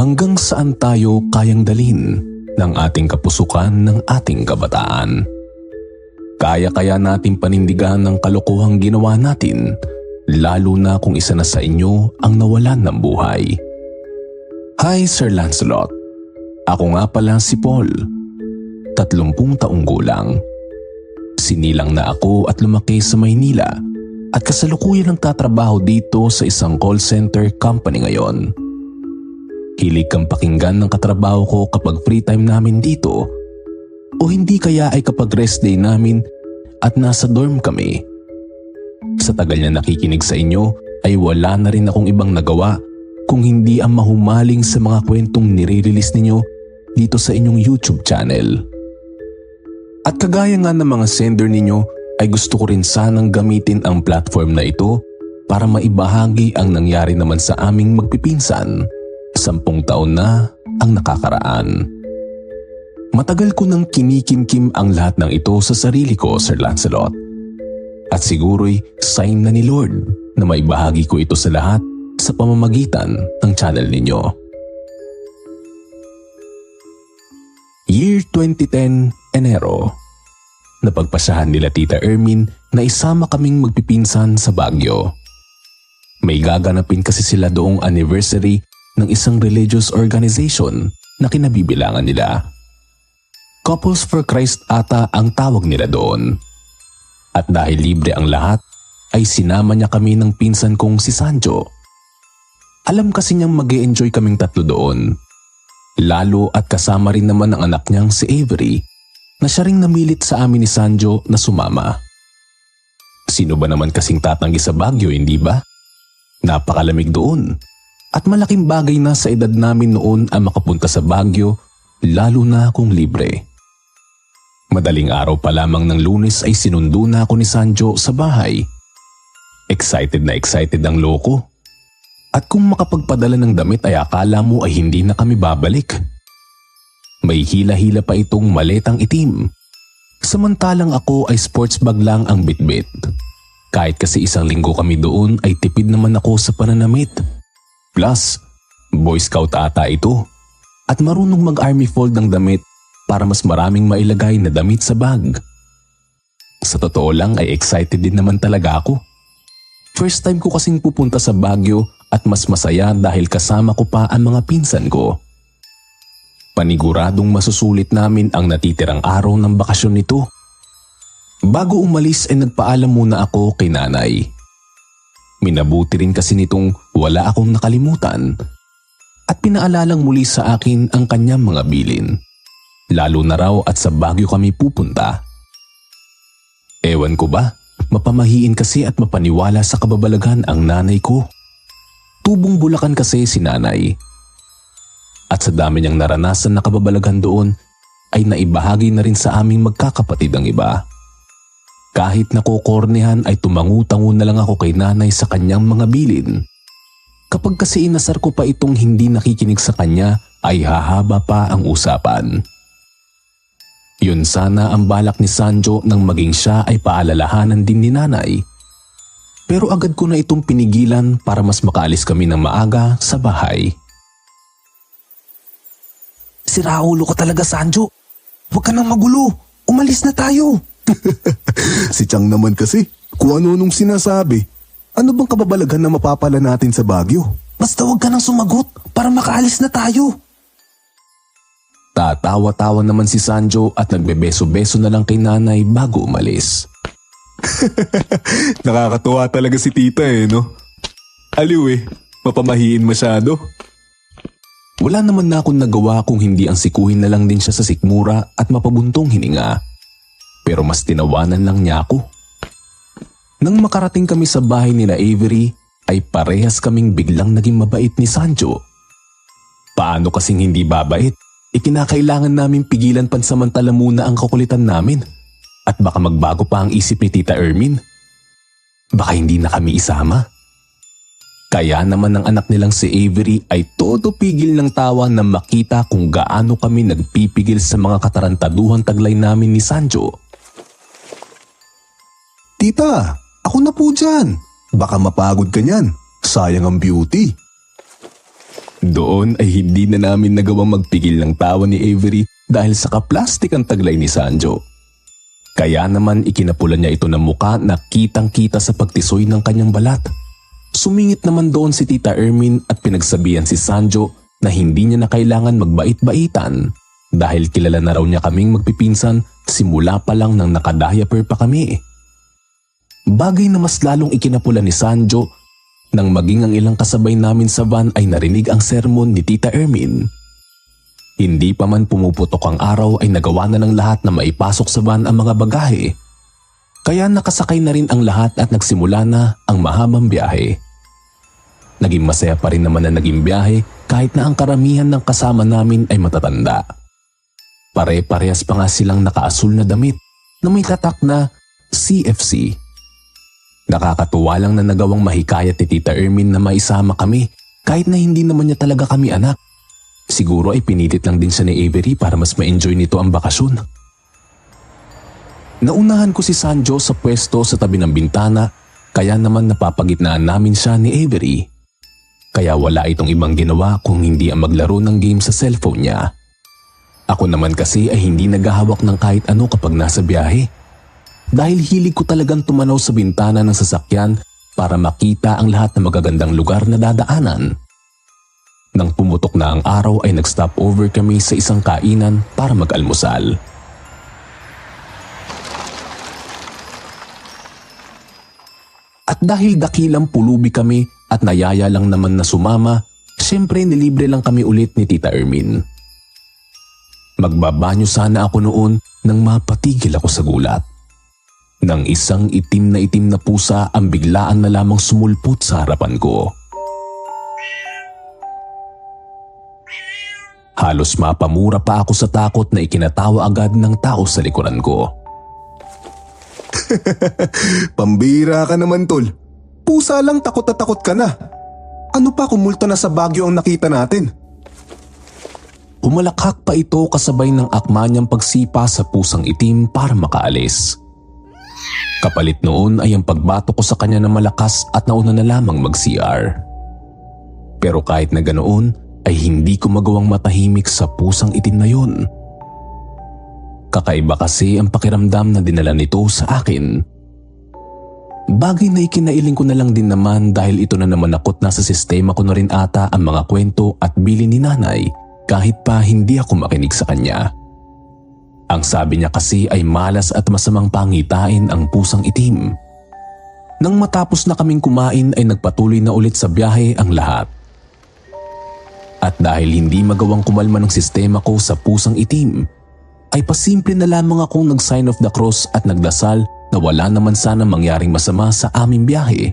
hanggang saan tayo kayang dalhin ng ating kapusukan ng ating kabataan. Kaya natin panindigan ng kalokohang ginawa natin, lalo na kung isa na sa inyo ang nawalan ng buhay. Hi Sir Lancelot, ako nga pala si Paul, 30 taong gulang. Sinilang na ako at lumaki sa Maynila at kasalukuyan nagtatrabaho dito sa isang call center company ngayon. Hilig kang pakinggan ng katrabaho ko kapag free time namin dito o hindi kaya ay kapag rest day namin at nasa dorm kami. Sa tagal na nakikinig sa inyo ay wala na rin akong ibang nagawa kung hindi ang mahumaling sa mga kwentong nire-release ninyo dito sa inyong YouTube channel. At kagaya nga ng mga sender ninyo ay gusto ko rin sanang gamitin ang platform na ito para maibahagi ang nangyari naman sa aming magpipinsan. 10 taon na ang nakakaraan. Matagal ko nang kinikimkim ang lahat ng ito sa sarili ko, Sir Lancelot. At siguro'y sign na ni Lord na maibahagi ko ito sa lahat sa pamamagitan ng channel ninyo. Year 2010, Enero. Napagpasyahan nila Tita Ermin na isama kaming magpipinsan sa Baguio. May gaganapin kasi sila doong anniversary ng isang religious organization na kinabibilangan nila. Couples for Christ ata ang tawag nila doon. At dahil libre ang lahat, ay sinama niya kami ng pinsan kong si Sanjo. Alam kasi niyang mag-e-enjoy kaming 3 doon. Lalo at kasama rin naman ang anak niyang si Avery na siya ring namilit sa amin ni Sanjo na sumama. Sino ba naman kasing tatanggi sa Baguio, hindi ba? Napakalamig doon at malaking bagay na sa edad namin noon ang makapunta sa Baguio, lalo na kung libre. Madaling araw pa lamang ng Lunes ay sinundo na ako ni Sanjo sa bahay. Excited na excited ang loko. At kung makapagpadala ng damit ay akala mo ay hindi na kami babalik. May hila-hila pa itong maletang itim. Samantalang ako ay sports bag lang ang bitbit. Kahit kasi 1 linggo kami doon ay tipid naman ako sa pananamit. Plus, Boy Scout ata ito. At marunong mag-army fold ng damit para mas maraming mailagay na damit sa bag. Sa totoo lang ay excited din naman talaga ako. First time ko kasing pupunta sa Baguio at mas masaya dahil kasama ko pa ang mga pinsan ko. Paniguradong masusulit namin ang natitirang araw ng bakasyon nito. Bago umalis ay nagpaalam muna ako kay nanay. Minabuti rin kasi nitong wala akong nakalimutan at pinaalalang muli sa akin ang kanyang mga bilin. Lalo na raw at sa Baguio kami pupunta. Ewan ko ba, mapamahiin kasi at mapaniwala sa kababalaghan ang nanay ko. Tubong Bulacan kasi si nanay. At sa dami niyang naranasan na kababalaghan doon, ay naibahagi na rin sa aming magkakapatid ang iba. Kahit nakokornehan ay tumangu-tangu na lang ako kay nanay sa kanyang mga bilin. Kapag kasi inasar ko pa itong hindi nakikinig sa kanya, ay hahaba pa ang usapan. Yun sana ang balak ni Sanjo nang maging siya ay paalalahanan din ni nanay. Pero agad ko na itong pinigilan para mas makaalis kami ng maaga sa bahay. Siraulo ko talaga, Sanjo. Huwag ka nang magulo. Umalis na tayo. Si Chang naman kasi, kung ano nung sinasabi. Ano bang kababalaghan na mapapala natin sa Baguio? Basta huwag ka nang sumagot para makaalis na tayo. Tatawa-tawa naman si Sanjo at nagbebeso-beso na lang kay nanay bago umalis. Nakakatuwa talaga si tita no? Aliw mapamahiin masyado. Wala naman na akong nagawa kung hindi ang sikuhin na lang din siya sa sikmura at mapabuntong hininga. Pero mas tinawanan lang niya ako. Nang makarating kami sa bahay nila Avery, ay parehas kaming biglang naging mabait ni Sanjo. Paano kasing hindi babait? Ikinakailangan namin pigilan pansamantala muna ang kakulitan namin. At baka magbago pa ang isip ni Tita Ermin. Baka hindi na kami isama. Kaya naman ang anak nilang si Avery ay todo pigil ng tawa na makita kung gaano kami nagpipigil sa mga katarantaduhang taglay namin ni Sanjo. Tita, ako na po dyan. Baka mapagod ka niyan. Sayang ang beauty. Doon ay hindi na namin nagawang magpigil ng tawa ni Avery dahil sa kaplastik ang taglay ni Sanjo. Kaya naman ikinapulan niya ito ng muka na kitang-kita sa pagtisoy ng kanyang balat. Sumingit naman doon si Tita Ermin at pinagsabihan si Sanjo na hindi niya na kailangan magbait-baitan dahil kilala na raw niya kaming magpipinsan simula pa lang nang nakadiaper pa kami. Bagay na mas lalong ikinapulan ni Sanjo nang maging ang ilang kasabay namin sa van ay narinig ang sermon ni Tita Ermin. Hindi pa man pumuputok ang araw ay nagawa na ng lahat na maipasok sa van ang mga bagahe. Kaya nakasakay na rin ang lahat at nagsimula na ang mahabang biyahe. Naging masaya pa rin naman na naging biyahe kahit na ang karamihan ng kasama namin ay matatanda. Pare-parehas pa nga silang nakaasul na damit na may tatak na CFC. Nakakatuwa lang na nagawang mahikayat ni Tita Ermin na maisama kami kahit na hindi naman niya talaga kami anak. Siguro ay pinilit lang din siya ni Avery para mas ma-enjoy nito ang bakasyon. Naunahan ko si Sanjo sa pwesto sa tabi ng bintana kaya naman napapagitnaan namin siya ni Avery. Kaya wala itong ibang ginawa kung hindi ang maglaro ng game sa cellphone niya. Ako naman kasi ay hindi naghahawak ng kahit ano kapag nasa biyahe. Dahil hilig ko talagang tumanaw sa bintana ng sasakyan para makita ang lahat ng magagandang lugar na dadaanan. Nang pumutok na ang araw ay nag-stop over kami sa isang kainan para mag-almusal. At dahil dakilang pulubi kami at nayaya lang naman na sumama, syempre nilibre lang kami ulit ni Tita Ermin. Magbabanyo sana ako noon nang mapatigil ako sa gulat. Nang isang itim na pusa ang biglaan na lamang sumulpot sa harapan ko. Halos mapamura pa ako sa takot na ikinatawa agad ng tao sa likuran ko. Pambira ka naman, tol. Pusa lang, takot na takot ka na. Ano pa kung multo na sa Baguio ang nakita natin? Umalakhak pa ito kasabay ng akma niyang pagsipa sa pusang itim para makaalis. Kapalit noon ay ang pagbato ko sa kanya na malakas at nauna na lamang mag-CR. Pero kahit na ganoon ay hindi ko magawang matahimik sa pusang itim na yun. Kakaiba kasi ang pakiramdam na dinala nito sa akin. Bagay na ikinailing ko na lang din naman dahil ito na naman akot na sa sistema ko na rin ata ang mga kwento at bilin ni nanay kahit pa hindi ako makinig sa kanya. Ang sabi niya kasi ay malas at masamang pangitain ang pusang itim. Nang matapos na kaming kumain ay nagpatuloy na ulit sa biyahe ang lahat. At dahil hindi magawang kumalma ng sistema ko sa pusang itim, ay pasimple na lamang akong nag-sign of the cross at nagdasal na wala naman sana mangyaring masama sa aming biyahe.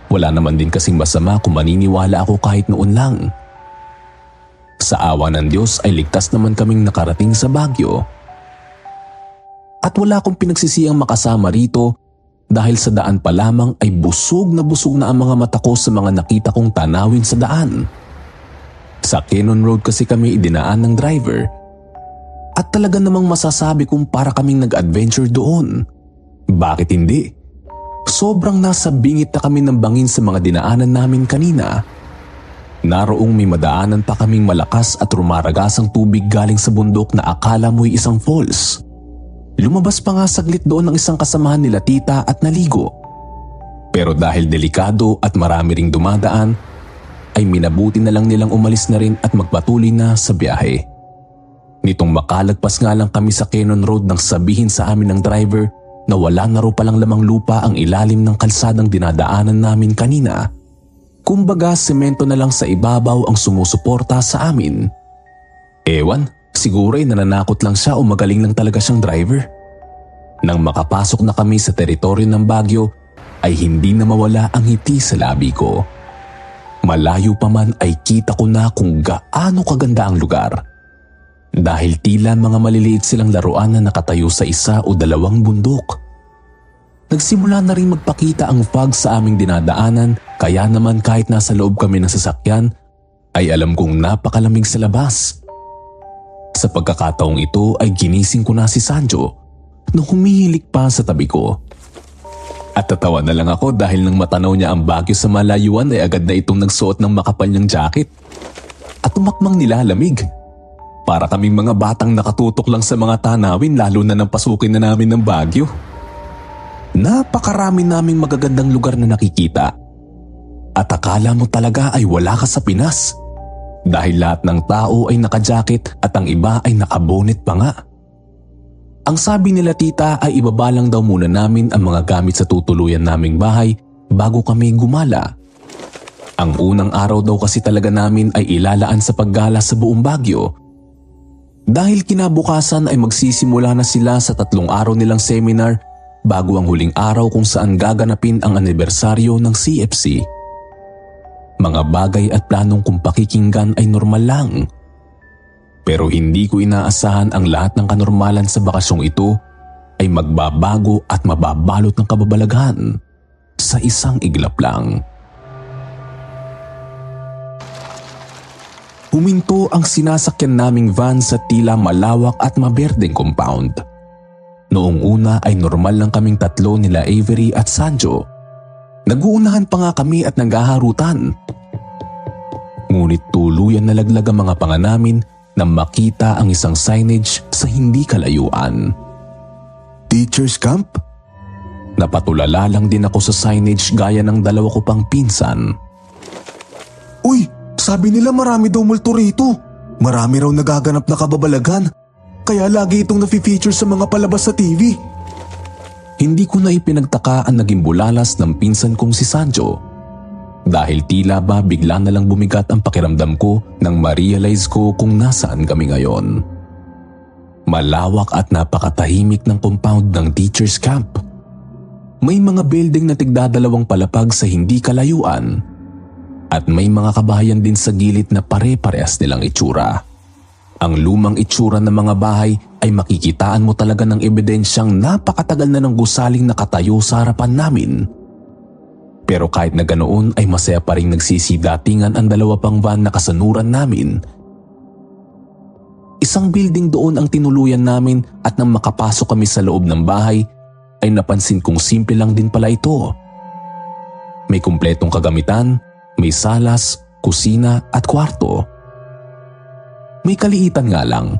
Wala naman din kasing masama kung maniniwala ako kahit noon lang. Sa awa ng Diyos ay ligtas naman kaming nakarating sa Baguio. At wala akong pinagsisiyang makasama rito dahil sa daan pa lamang ay busog na ang mga mata ko sa mga nakita kong tanawin sa daan. Sa Cannon Road kasi kami idinaan ng driver. At talaga namang masasabi kong para kaming nag-adventure doon. Bakit hindi? Sobrang nasa bingit na kami ng bangin sa mga dinaanan namin kanina. Naroong may madaanan pa kaming malakas at rumaragasang tubig galing sa bundok na akala mo'y isang falls. Lumabas pa nga saglit doon ang isang kasamahan nila tita at naligo. Pero dahil delikado at marami ring dumadaan, ay minabuti na lang nilang umalis na rin at magpatuloy na sa biyahe. Nitong makalagpas nga lang kami sa Cannon Road nang sabihin sa amin ng driver na wala na raw palang lamang lupa ang ilalim ng kalsadang dinadaanan namin kanina. Kumbaga semento na lang sa ibabaw ang sumusuporta sa amin. Ewan, siguro ay nananakot lang siya o magaling lang talaga siyang driver. Nang makapasok na kami sa teritoryo ng Baguio ay hindi na mawala ang ngiti sa labi ko. Malayo pa man ay kita ko na kung gaano kaganda ang lugar. Dahil tila mga maliliit silang laruan na nakatayo sa isa o dalawang bundok. Nagsimula na rin magpakita ang fog sa aming dinadaanan kaya naman kahit nasa loob kami ng sasakyan ay alam kong napakalamig sa labas. Sa pagkakataong ito ay ginising ko na si Sanjo na humihilik pa sa tabi ko. At tatawa na lang ako dahil nang matanaw niya ang Baguio sa malayuan ay agad na itong nagsuot ng makapal niyang jacket. tumakmang nilalamig. Para kaming mga batang nakatutok lang sa mga tanawin lalo na nang pasukin na namin ng Baguio. Napakarami naming magagandang lugar na nakikita. At akala mo talaga ay wala ka sa Pinas. Dahil lahat ng tao ay naka-jacket at ang iba ay naka-bonnet pa nga. Ang sabi nila tita ay ibaba lang daw muna namin ang mga gamit sa tutuluyan naming bahay bago kami gumala. Ang unang araw daw kasi talaga namin ay ilalaan sa paggala sa buong Baguio. Dahil kinabukasan ay magsisimula na sila sa 3 araw nilang seminar bago ang huling araw kung saan gaganapin ang anibersaryo ng CFC. Mga bagay at planong kung pakikinggan ay normal lang. Pero hindi ko inaasahan ang lahat ng kanormalan sa bakasyong ito ay magbabago at mababalot ng kababalaghan sa isang iglap lang. Huminto ang sinasakyan naming van sa tila malawak at maberdeng compound. Noong una ay normal lang kaming 3 nila Avery at Sanjo. Naguunahan pa nga kami at naghaharutan. Ngunit tuluyan nalaglag ang mga panga namin nang makita ang isang signage sa hindi kalayuan. Teacher's camp? Napatulala lang din ako sa signage gaya ng 2 ko pang pinsan. Uy, sabi nila marami daw multo rito. Marami raw nagaganap na kababalaghan. Kaya lagi itong nafi-feature sa mga palabas sa TV. Hindi ko na ipinagtaka ang naging bulalas ng pinsan kong si Sanjo. Dahil tila ba bigla na lang bumigat ang pakiramdam ko nang ma-realize ko kung nasaan kami ngayon. Malawak at napakatahimik ng compound ng teacher's camp. May mga building na tigdadalawang palapag sa hindi kalayuan at may mga kabahayan din sa gilid na pare-parehas nilang itsura. Ang lumang itsura ng mga bahay ay makikitaan mo talaga ng ebidensyang napakatagal na ng gusaling nakatayo sa harapan namin. Pero kahit na ganoon ay masaya pa rin nagsisidatingan ang 2 pang van na kasanuran namin. Isang building doon ang tinuluyan namin at nang makapasok kami sa loob ng bahay ay napansin kong simple lang din pala ito. May kumpletong kagamitan, may salas, kusina at kwarto. May kaliitan nga lang,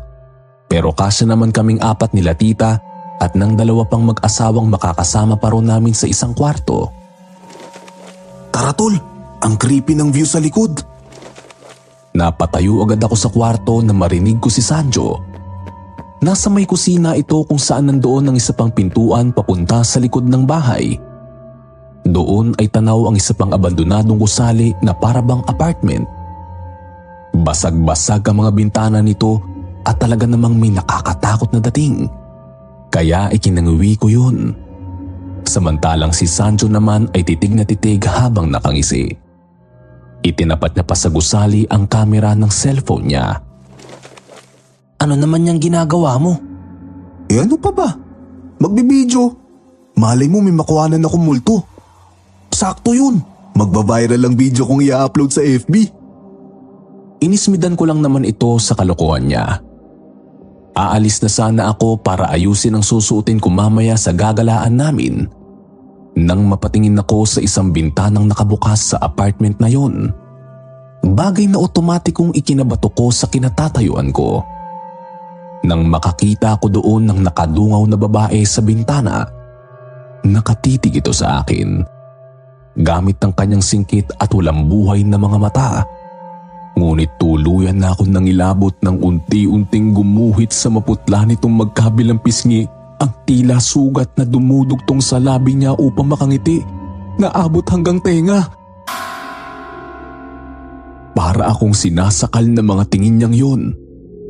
pero kasya naman kaming 4 nila tita at ng 2 pang mag-asawang makakasama pa ron namin sa isang kwarto. Tara tol, ang creepy ng view sa likod. Napatayo agad ako sa kwarto na marinig ko si Sanjo. Nasa may kusina ito kung saan nandoon ang isa pang pintuan papunta sa likod ng bahay. Doon ay tanaw ang isa pang abandonadong gusali na parabang apartment. Basag-basag ang mga bintana nito at talaga namang may nakakatakot na dating. Kaya ikinanguwi ko yun. Samantalang si Sanjo naman ay titig na titig habang nakangisi. Itinapat niya pa sa gusali ang kamera ng cellphone niya. Ano naman yung ginagawa mo? Ano pa ba? Magbibideo. Malay mo may makuhanan akong multo. Sakto yun. Magbabiral ang video kung i-upload sa FB. Inismidan ko lang naman ito sa kalokohan niya. Aalis na sana ako para ayusin ang susuotin ko mamaya sa gagalaan namin nang mapatingin ako sa isang bintanang nakabukas sa apartment na yon. Bagay na otomatikong ikinabato ko sa kinatatayuan ko. Nang makakita ko doon ng nakadungaw na babae sa bintana, nakatitig ito sa akin. Gamit ng kanyang singkit at walang buhay na mga mata. Ngunit tuluyan na ako nang ilabot ng unti-unting gumuhit sa maputla nitong magkabilang pisngi ang tila sugat na dumudugtong sa labi niya upang makangiti na abot hanggang tenga. Para akong sinasakal ng mga tingin niyang yun.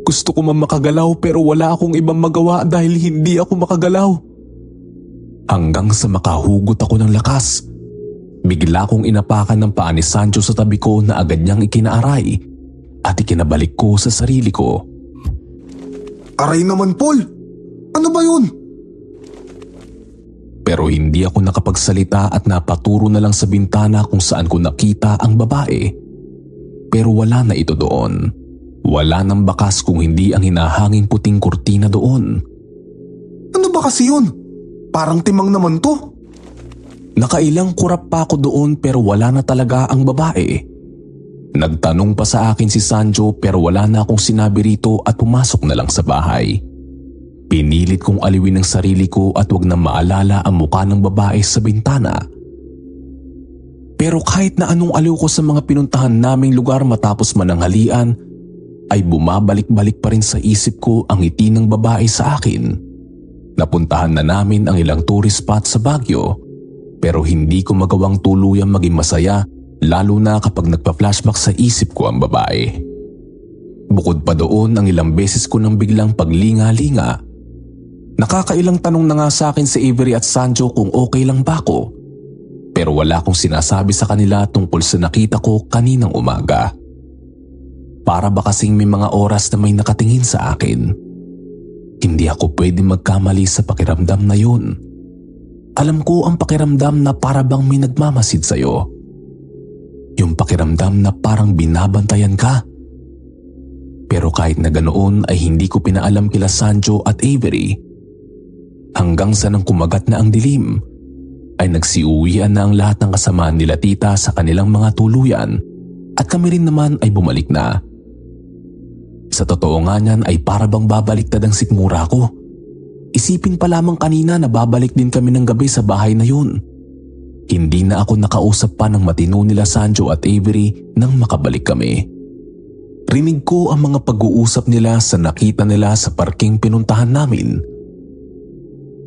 Gusto ko man makagalaw pero wala akong ibang magawa dahil hindi ako makagalaw. Hanggang sa makahugot ako ng lakas. Bigla kong inapakan ng paa ni Sancho sa tabi ko na agad niyang ikinaaray at ikinabalik ko sa sarili ko. Aray naman, Paul! Ano ba yun? Pero hindi ako nakapagsalita at napaturo na lang sa bintana kung saan ko nakita ang babae. Pero wala na ito doon. Wala nang bakas kung hindi ang hinahanging puting kurtina doon. Ano ba kasi yun? Parang timang naman to. Nakailang kurap pa ako doon pero wala na talaga ang babae. Nagtanong pa sa akin si Sanjo pero wala na akong sinabi rito at pumasok na lang sa bahay. Pinilit kong aliwin ang sarili ko at wag na maalala ang mukha ng babae sa bintana. Pero kahit na anong aliw ko sa mga pinuntahan naming lugar matapos mananghalian, ay bumabalik-balik pa rin sa isip ko ang ngiti ng babae sa akin. Napuntahan na namin ang ilang tourist spot sa Baguio, pero hindi ko magawang tuluyang maging masaya lalo na kapag nagpa-flashback sa isip ko ang babae. Bukod pa doon ang ilang beses ko nang biglang paglinga-linga. Nakakailang tanong na nga sa akin si Avery at Sanjo kung okay lang ba ako. Pero wala akong sinasabi sa kanila tungkol sa nakita ko kaninang umaga. Para ba kasing may mga oras na may nakatingin sa akin. Hindi ako pwede magkamali sa pakiramdam na yun. Alam ko ang pakiramdam na para bang may nagmamasid sa'yo. Yung pakiramdam na parang binabantayan ka. Pero kahit na ganoon ay hindi ko pinaalam kila Sanjo at Avery. Hanggang sa nang kumagat na ang dilim, ay nagsiuwian na ang lahat ng kasamaan nila tita sa kanilang mga tuluyan at kami rin naman ay bumalik na. Sa totoo nga niyan ay para bang babaliktad ang sikmura ko. Isipin pa lamang kanina na babalik din kami ng gabi sa bahay na yun. Hindi na ako nakausap pa ng matino nila Sanjo at Avery nang makabalik kami. Rinig ko ang mga pag-uusap nila sa nakita nila sa parking pinuntahan namin.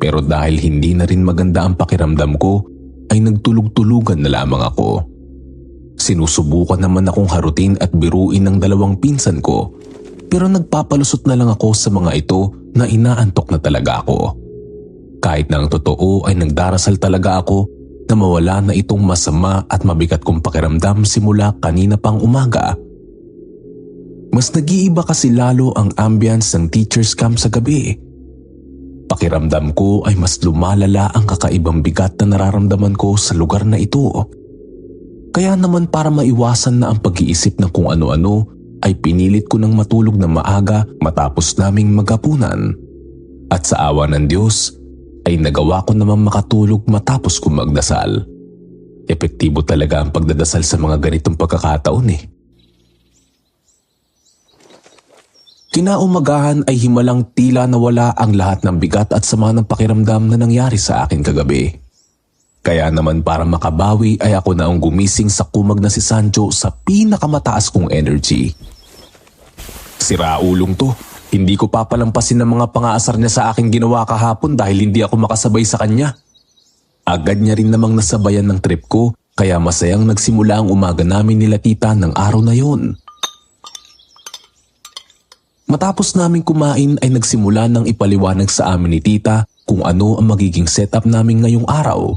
Pero dahil hindi na rin maganda ang pakiramdam ko, ay nagtulog-tulugan na lamang ako. Sinusubukan naman akong harutin at biruin ng dalawang pinsan ko, pero nagpapalusot na lang ako sa mga ito na inaantok na talaga ako. Kahit na ang totoo ay nagdarasal talaga ako na mawala na itong masama at mabigat kong pakiramdam simula kanina pang umaga. Mas nag-iiba kasi lalo ang ambience ng teacher's camp sa gabi. Pakiramdam ko ay mas lumalala ang kakaibang bigat na nararamdaman ko sa lugar na ito. Kaya naman para maiwasan na ang pag-iisip ng kung ano-ano ay pinilit ko ng matulog na maaga matapos naming maghapunan. At sa awa ng Diyos ay nagawa ko naman makatulog matapos ko magdasal. Epektibo talaga ang pagdadasal sa mga ganitong pagkakataon eh. Kinaumagahan ay himalang tila nawala ang lahat ng bigat at sama ng pakiramdam na nangyari sa akin kagabi. Kaya naman para makabawi ay ako na ang gumising sa kumag na si Sanjo sa pinakamataas kong energy. Siraulong to, hindi ko papalampasin ng mga pangaasar niya sa aking ginawa kahapon dahil hindi ako makasabay sa kanya. Agad niya rin namang nasabayan ng trip ko kaya masayang nagsimula ang umaga namin nila tita ng araw na yun. Matapos naming kumain ay nagsimula ng ipaliwanag sa amin ni tita kung ano ang magiging setup namin ngayong araw.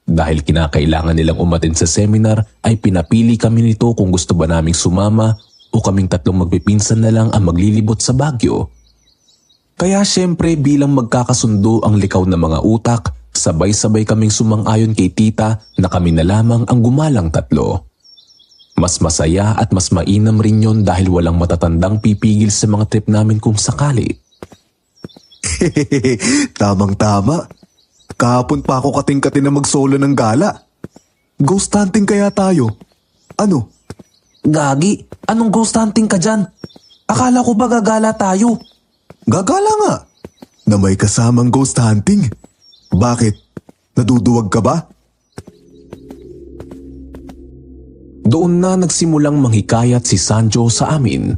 Dahil kinakailangan nilang umattend sa seminar ay pinapili kami nito kung gusto ba naming sumama o kaming tatlong magpipinsan na lang ang maglilibot sa Baguio. Kaya syempre bilang magkakasundo ang likaw na mga utak, sabay-sabay kaming sumang-ayon kay tita na kami na lamang ang gumalang tatlo. Mas masaya at mas mainam rin yon dahil walang matatandang pipigil sa mga trip namin kung sakali. Tamang-tama. Kahapon pa ako kating-kating na mag-solo ng gala. Ghost hunting kaya tayo. Ano? Gagi, anong ghost hunting ka dyan? Akala ko ba gagala tayo? Gagala nga. Na may kasamang ghost hunting. Bakit? Naduduwag ka ba? Doon na nagsimulang manghikayat si Sanjo sa amin.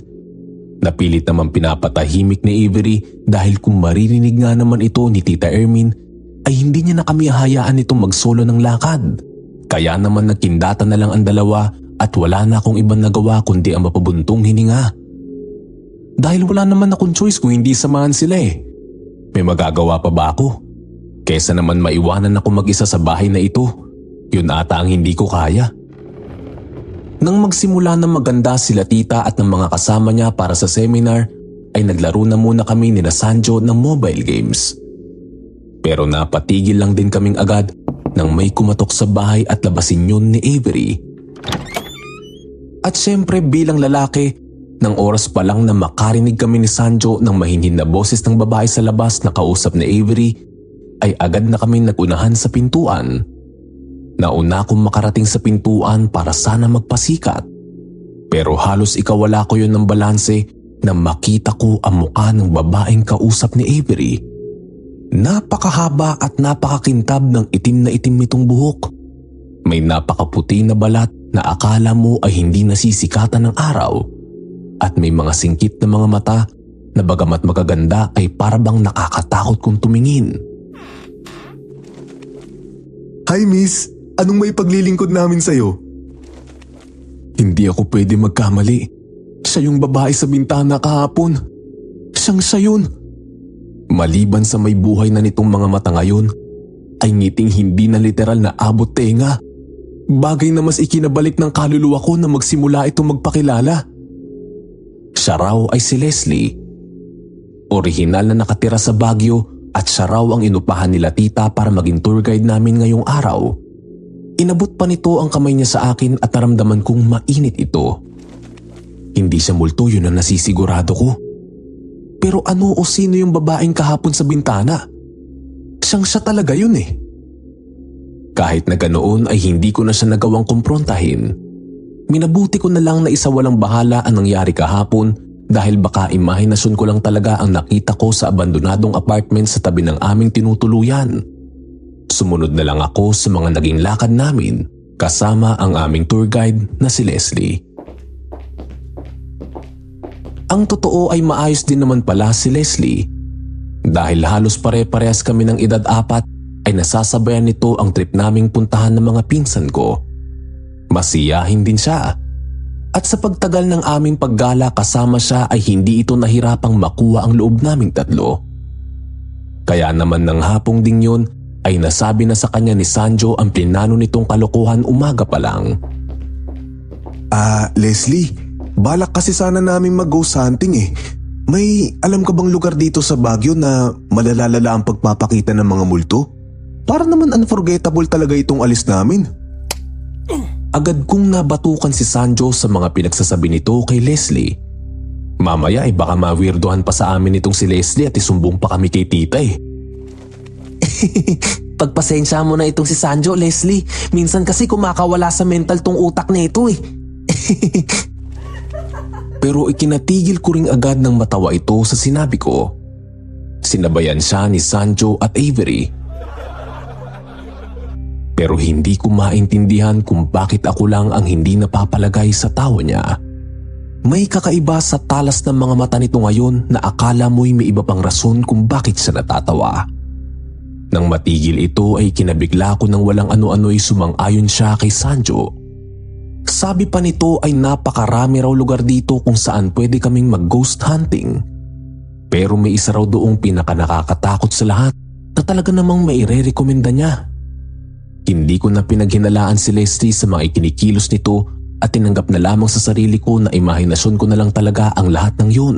Napilit naman pinapatahimik ni Avery dahil kung maririnig nga naman ito ni Tita Ermin ay hindi niya na kami hahayaan itong magsolo ng lakad. Kaya naman nagkindata na lang ang dalawa at wala na akong ibang nagawa kundi ang mapabuntong hininga. Dahil wala naman akong choice kung hindi samahan sila eh. May magagawa pa ba ako? Kesa naman maiwanan ako mag-isa sa bahay na ito. Yun ata ang hindi ko kaya. Nang magsimula ng maganda sila tita at ng mga kasama niya para sa seminar, ay naglaro na muna kami ni Sanjo ng mobile games. Pero napatigil lang din kaming agad nang may kumatok sa bahay at labasin yun ni Avery. At syempre bilang lalaki, nang oras pa lang na makarinig kami ni Sanjo ng mahinhin na boses ng babae sa labas na kausap ni Avery, ay agad na kami nagunahan sa pintuan. Nauna akong makarating sa pintuan para sana magpasikat Pero halos ikawala ko yun ng balanse na makita ko ang mukha ng babaeng kausap ni Avery. Napakahaba at napakakintab ng itim na itim nitong buhok. May napakaputi na balat na akala mo ay hindi nasisikatan ng araw. At may mga singkit na mga mata na bagamat magaganda ay parabang nakakatakot kung tumingin. Hi miss, anong may paglilingkod namin sa'yo? Hindi ako pwede magkamali. Siya yung babae sa bintana kahapon. Siyang siya yun. Maliban sa may buhay na nitong mga mata ngayon, ay ngiting hindi na literal na abot tenga. Bagay na mas ikinabalik ng kaluluwa ko na magsimula itong magpakilala. Siya raw ay si Leslie. Orihinal na nakatira sa Baguio at siya raw ang inupahan nila tita para maging tour guide namin ngayong araw. Inabot pa nito ang kamay niya sa akin at naramdaman kong mainit ito. Hindi siya multo, yun ang nasisigurado ko. Pero ano o sino yung babaeng kahapon sa bintana? Siyang siya talaga yun eh. Kahit na ganoon ay hindi ko na siya nagawang kumprontahin. Minabuti ko na lang na isawalang bahala ang nangyari kahapon dahil baka imahinasyon ko lang talaga ang nakita ko sa abandonadong apartment sa tabi ng aming tinutuluyan. Sumunod na lang ako sa mga naging lakad namin kasama ang aming tour guide na si Leslie. Ang totoo ay maayos din naman pala si Leslie. Dahil halos pare-parehas kami ng edad 4 ay nasasabayan nito ang trip naming puntahan ng mga pinsan ko. Masiyahin din siya. At sa pagtagal ng aming paggala kasama siya ay hindi ito nahirapang makuha ang loob naming tatlo. Kaya naman ng hapong ding yun ay nasabi na sa kanya ni Sanjo ang plinano nitong kalokohan umaga pa lang. Leslie, balak kasi sana namin mag-ghost hunting eh. May alam ka bang lugar dito sa Baguio na malalalala ang pagpapakita ng mga multo? Para naman unforgettable talaga itong alis namin. Agad kong nabatukan si Sanjo sa mga pinagsasabi nito kay Leslie. Mamaya ay baka mawirdohan pa sa amin itong si Leslie at isumbong pa kami kay tita eh. Pagpasensya mo na itong si Sanjo, Leslie. Minsan kasi kumakawala sa mental tong utak na ito eh. Pero ikinatigil ko ring agad ng matawa ito sa sinabi ko. Sinabayan siya ni Sanjo at Avery. Pero hindi ko maintindihan kung bakit ako lang ang hindi napapalagay sa tawa niya. May kakaiba sa talas ng mga mata nito ngayon na akala mo'y may iba pang rason kung bakit siya natatawa. Nang matigil ito ay kinabigla ko ng walang ano-ano'y sumang-ayon siya kay Sanjo. Sabi pa nito ay napakarami raw lugar dito kung saan pwede kaming mag-ghost hunting. Pero may isa raw doong pinakanakakatakot sa lahat na talaga namang maire-rekomenda niya. Hindi ko na pinaghinalaan si Leslie sa mga ikinikilos nito at tinanggap na lamang sa sarili ko na imahinasyon ko na lang talaga ang lahat ng yun.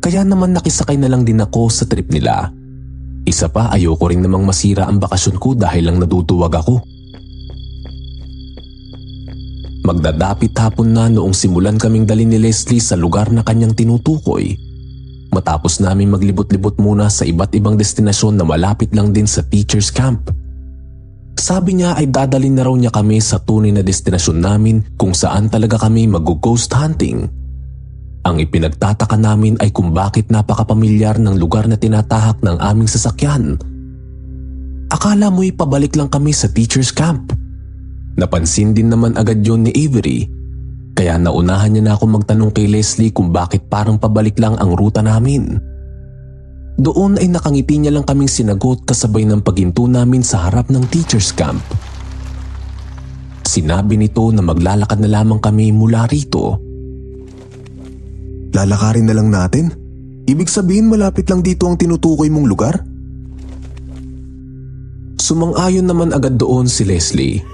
Kaya naman nakisakay na lang din ako sa trip nila. Isa pa, ayoko rin namang masira ang bakasyon ko dahil lang naduduwag ako. Magdadapit hapon na noong simulan kaming dalhin ni Leslie sa lugar na kanyang tinutukoy. Matapos namin maglibot-libot muna sa iba't ibang destinasyon na malapit lang din sa teacher's camp. Sabi niya ay dadalhin na raw niya kami sa tunay na destinasyon namin kung saan talaga kami mag-ghost hunting. Ang ipinagtataka namin ay kung bakit napakapamilyar ng lugar na tinatahak ng aming sasakyan. Akala mo'y pabalik lang kami sa teacher's camp. Napansin din naman agad yon ni Avery, kaya naunahan niya na ako magtanong kay Leslie kung bakit parang pabalik lang ang ruta namin. Doon ay nakangiti niya lang kaming sinagot kasabay ng paghinto namin sa harap ng teacher's camp. Sinabi nito na maglalakad na lamang kami mula rito. Lalakarin na lang natin? Ibig sabihin malapit lang dito ang tinutukoy mong lugar? Sumang-ayon naman agad doon si Leslie.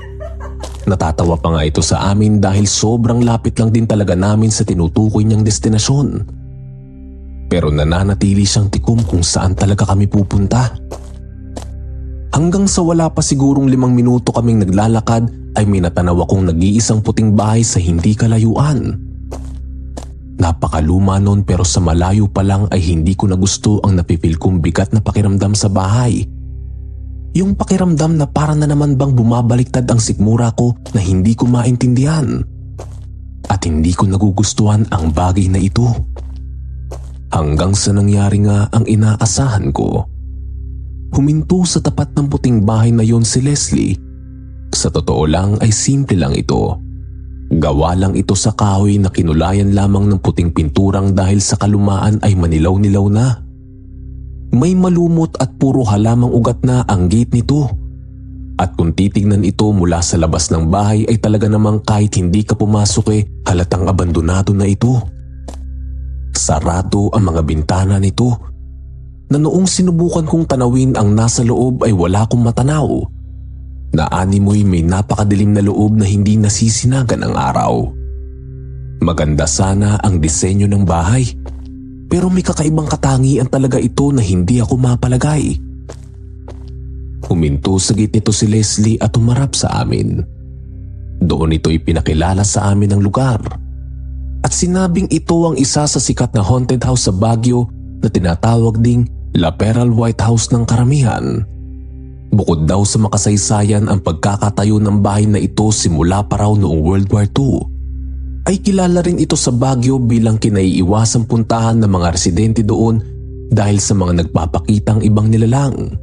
Natatawa pa nga ito sa amin dahil sobrang lapit lang din talaga namin sa tinutukoy niyang destinasyon. Pero nananatili siyang tikom kung saan talaga kami pupunta. Hanggang sa wala pa sigurong 5 minuto kaming naglalakad ay may natanaw akong nag-iisang puting bahay sa hindi kalayuan. Napakaluma nun pero sa malayo pa lang ay hindi ko na gusto ang napipil kong bigat na pakiramdam sa bahay. Yung pakiramdam na para na naman bang bumabaliktad ang sikmura ko na hindi ko maintindihan. at hindi ko nagugustuhan ang bagay na ito. Hanggang sa nangyari nga ang inaasahan ko. Huminto sa tapat ng puting bahay na yon si Leslie. Sa totoo lang ay simple lang ito. Gawa lang ito sa kahoy na kinulayan lamang ng puting pinturang dahil sa kalumaan ay manilaw-nilaw na. May malumot at puro halamang ugat na ang gate nito. At kung titignan ito mula sa labas ng bahay ay talaga namang kahit hindi ka pumasok halatang abandonado na ito. Sarado ang mga bintana nito na noong sinubukan kong tanawin ang nasa loob ay wala akong matanaw. Na animoy may napakadilim na loob na hindi nasisinagan ng araw. Maganda sana ang disenyo ng bahay, pero may kakaibang katangian talaga ito na hindi ako mapalagay. Huminto sa gate nito si Leslie at humarap sa amin. Doon ito ipinakilala sa amin ang lugar. At sinabing ito ang isa sa sikat na haunted house sa Baguio na tinatawag ding La Pearl White House ng karamihan. Bukod daw sa makasaysayan ang pagkakatayo ng bahay na ito simula pa raw noong World War II, ay kilala rin ito sa Baguio bilang kinaiiwasang puntahan ng mga residente doon dahil sa mga nagpapakitang ibang nilalang.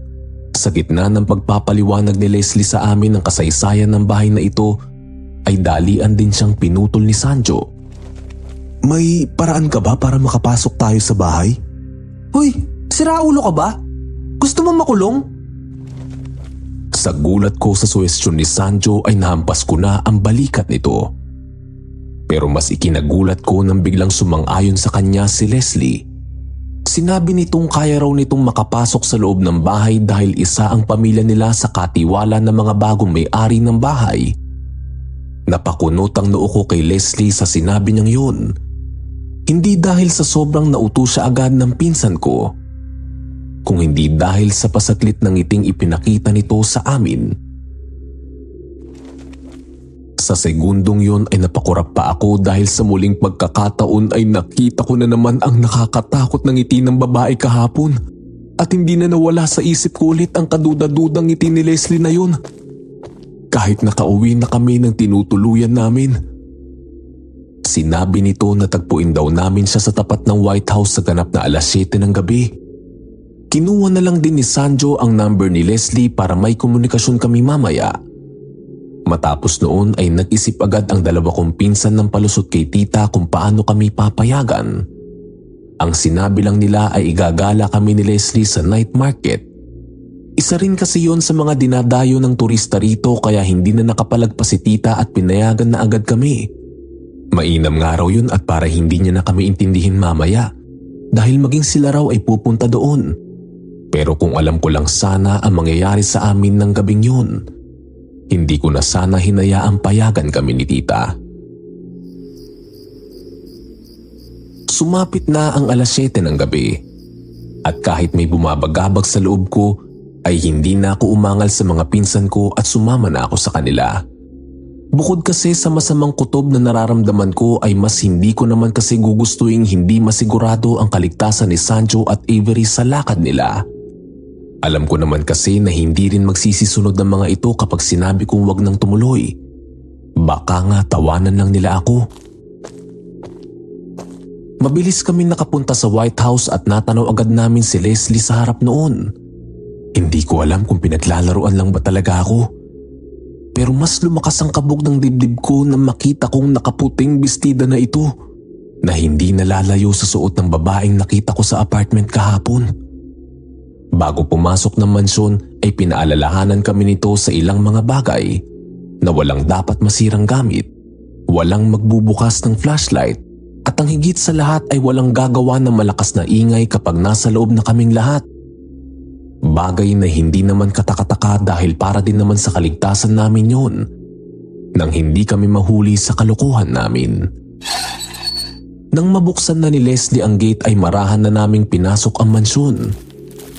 Sa gitna ng pagpapaliwanag ni Leslie sa amin ng kasaysayan ng bahay na ito, ay dalian din siyang pinutol ni Sanjo. May paraan ka ba para makapasok tayo sa bahay? Hoy, siraulo ka ba? Gusto mo makulong? Sa gulat ko sa suwestyon ni Sanjo ay nahampas ko na ang balikat nito. Pero mas ikinagulat ko nang biglang sumang-ayon sa kanya si Leslie. Sinabi nitong kaya raw nitong makapasok sa loob ng bahay dahil isa ang pamilya nila sa katiwala ng mga bagong may-ari ng bahay. Napakunot ang noo ko kay Leslie sa sinabi niyang yun. Hindi dahil sa sobrang nauto siya agad ng pinsan ko, kung hindi dahil sa pasaklit ng ngiting ipinakita nito sa amin. Sa segundong yon ay napakurap pa ako dahil sa muling pagkakataon ay nakita ko na naman ang nakakatakot na ngiti ng babae kahapon at hindi na nawala sa isip ko ulit ang kaduda-dudang ngiti ni Leslie na yun. Kahit nakauwi na kami ng tinutuluyan namin. Sinabi nito na tagpuin daw namin siya sa tapat ng White House sa ganap na 7:00 ng gabi. Kinuha na lang din ni Sanjo ang number ni Leslie para may komunikasyon kami mamaya. Matapos noon ay nag-isip agad ang dalawa kong pinsan ng palusot kay tita kung paano kami papayagan. Ang sinabi lang nila ay igagala kami ni Leslie sa night market. Isa rin kasi yon sa mga dinadayo ng turista rito kaya hindi na nakapalagpas si tita at pinayagan na agad kami. Mainam nga raw yun at para hindi niya na kami intindihin mamaya dahil maging sila raw ay pupunta doon. Pero kung alam ko lang sana ang mangyayari sa amin ng gabing yun, hindi ko na sana hinayaang payagan kami ni tita. Sumapit na ang 7:00 ng gabi at kahit may bumabagabag sa loob ko ay hindi na ako umangal sa mga pinsan ko at sumama na ako sa kanila. Bukod kasi sa masamang kutob na nararamdaman ko ay mas hindi ko naman kasi gugustuhin hindi masigurado ang kaligtasan ni Sanjo at Avery sa lakad nila. Alam ko naman kasi na hindi rin magsisisunod ng mga ito kapag sinabi kong wag nang tumuloy. Baka nga tawanan lang nila ako. Mabilis kami nakapunta sa White House at natanaw agad namin si Leslie sa harap noon. Hindi ko alam kung pinaglalaruan lang ba talaga ako. Pero mas lumakas ang kabog ng dibdib ko nang makita kong nakaputing bestida na ito na hindi nalalayo sa suot ng babaeng nakita ko sa apartment kahapon. Bago pumasok ng mansyon ay pinaalalahanan kami nito sa ilang mga bagay na walang dapat masirang gamit, walang magbubukas ng flashlight at ang higit sa lahat ay walang gagawa ng malakas na ingay kapag nasa loob na kaming lahat. Bagay na hindi naman katakataka dahil para din naman sa kaligtasan namin yon nang hindi kami mahuli sa kalokohan namin. Nang mabuksan na ni Leslie ang gate ay marahan na naming pinasok ang mansyon.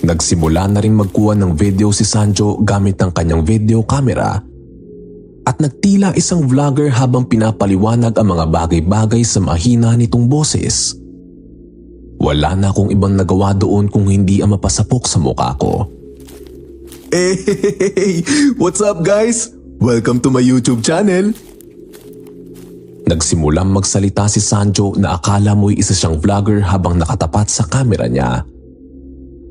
Nagsimula na rin magkuha ng video si Sanjo gamit ang kanyang video camera at nagtila isang vlogger habang pinapaliwanag ang mga bagay-bagay sa mahina nitong boses. Wala na akong ibang nagawa doon kung hindi ang mapasapok sa mukha ko. Hey, what's up guys? Welcome to my YouTube channel. Nagsimulang magsalita si Sanjo na akala mo'y isa siyang vlogger habang nakatapat sa kamera niya.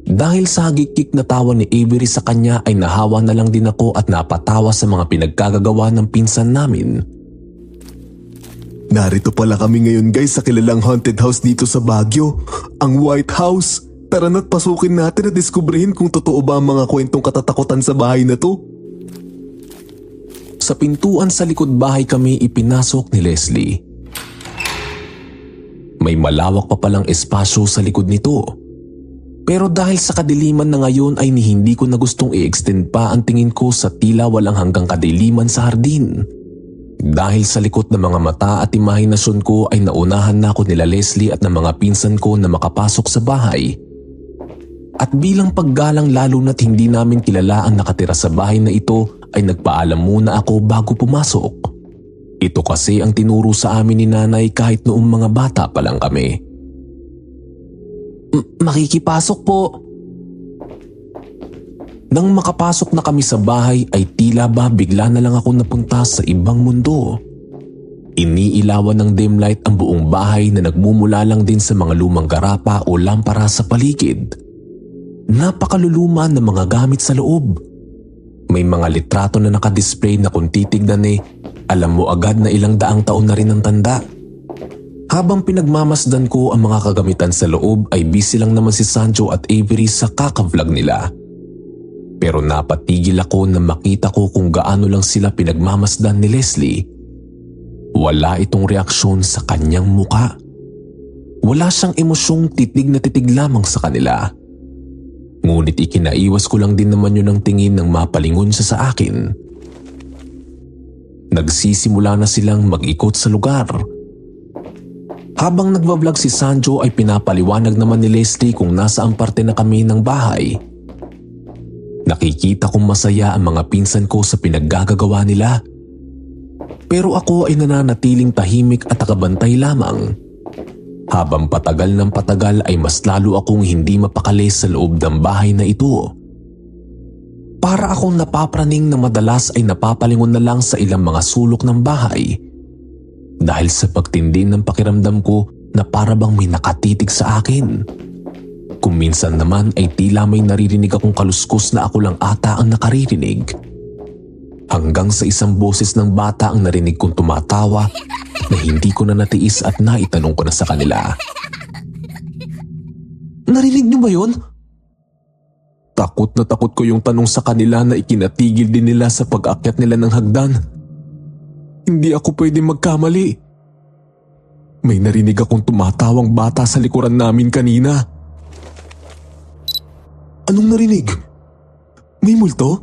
Dahil sa hagikik na tawa ni Avery sa kanya ay nahawa na lang din ako at napatawa sa mga pinagkagagawa ng pinsan namin. Narito pala kami ngayon guys sa kilalang haunted house dito sa Baguio, ang White House. Tara na't pasukin natin at diskubrihin kung totoo ba ang mga kwentong katatakutan sa bahay na to. Sa pintuan sa likod bahay kami ipinasok ni Leslie. May malawak pa palang espasyo sa likod nito. Pero dahil sa kadiliman na ngayon ay hindi ko na gustong i-extend pa ang tingin ko sa tila walang hanggang kadiliman sa hardin. Dahil sa likot ng mga mata at imahinasyon ko ay naunahan na ako nila Leslie at ng mga pinsan ko na makapasok sa bahay. At bilang paggalang lalo na't hindi namin kilala ang nakatira sa bahay na ito ay nagpaalam muna ako bago pumasok. Ito kasi ang tinuro sa amin ni nanay kahit noong mga bata pa lang kami. Makikipasok po. Nang makapasok na kami sa bahay ay tila ba bigla na lang ako napunta sa ibang mundo. Iniilawan ng dim light ang buong bahay na nagmumula lang din sa mga lumang garapa o lampara sa paligid. Napakaluluma ng mga gamit sa loob. May mga litrato na nakadisplay na kung titignan alam mo agad na ilang daang taon na rin ang tanda. Habang pinagmamasdan ko ang mga kagamitan sa loob ay busy lang naman si Sanjo at Avery sa kakavlog nila. Pero napatigil ako na makita ko kung gaano lang sila pinagmamasdan ni Leslie. Wala itong reaksyon sa kanyang muka. Wala siyang emosyong titig na titig lamang sa kanila. Ngunit ikinaiwas ko lang din naman yun ng tingin nang mapalingon siya sa akin. Nagsisimula na silang mag-ikot sa lugar. Habang nagbablog si Sanjo ay pinapaliwanag naman ni Leslie kung nasaan parte na kami ng bahay. Nakikita kong masaya ang mga pinsan ko sa pinaggagawa nila. Pero ako ay nananatiling tahimik at nakabantay lamang. Habang patagal ng patagal ay mas lalo akong hindi mapakali sa loob ng bahay na ito. Para akong napapraning na madalas ay napapalingon na lang sa ilang mga sulok ng bahay. Dahil sa pagtindi ng pakiramdam ko na para bang may nakatitig sa akin. Kung minsan naman ay tila may naririnig akong kaluskos na ako lang ata ang nakaririnig. Hanggang sa isang boses ng bata ang narinig kong tumatawa na hindi ko na natiis at naitanong ko na sa kanila. Narinig niyo ba yun? Takot na takot ko yung tanong sa kanila na ikinatigil din nila sa pag-akyat nila ng hagdan. Hindi ako pwede magkamali. May narinig akong tumatawang bata sa likuran namin kanina. Anong narinig? May multo?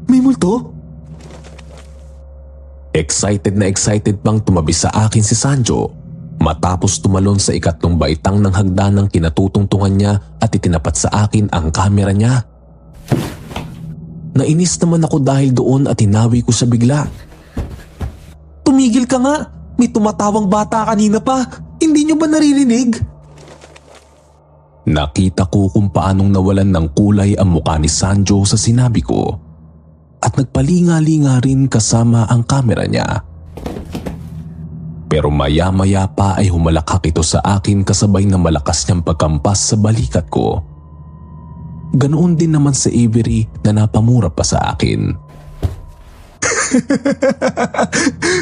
May multo? Excited na excited pang tumabi sa akin si Sanjo matapos tumalon sa ikatlong baitang ng hagdan ng kinatutungtungan niya at itinapat sa akin ang kamera niya. Nainis naman ako dahil doon at hinawi ko siya bigla. Tumigil ka nga! May tumatawang bata kanina pa! Hindi niyo ba naririnig? Nakita ko kung paanong nawalan ng kulay ang mukha ni Sanjo sa sinabi ko at nagpalinga-linga rin kasama ang kamera niya. Pero maya-maya pa ay humalakhak ito sa akin kasabay na malakas niyang pagkampas sa balikat ko. Ganoon din naman sa Avery na napamura pa sa akin.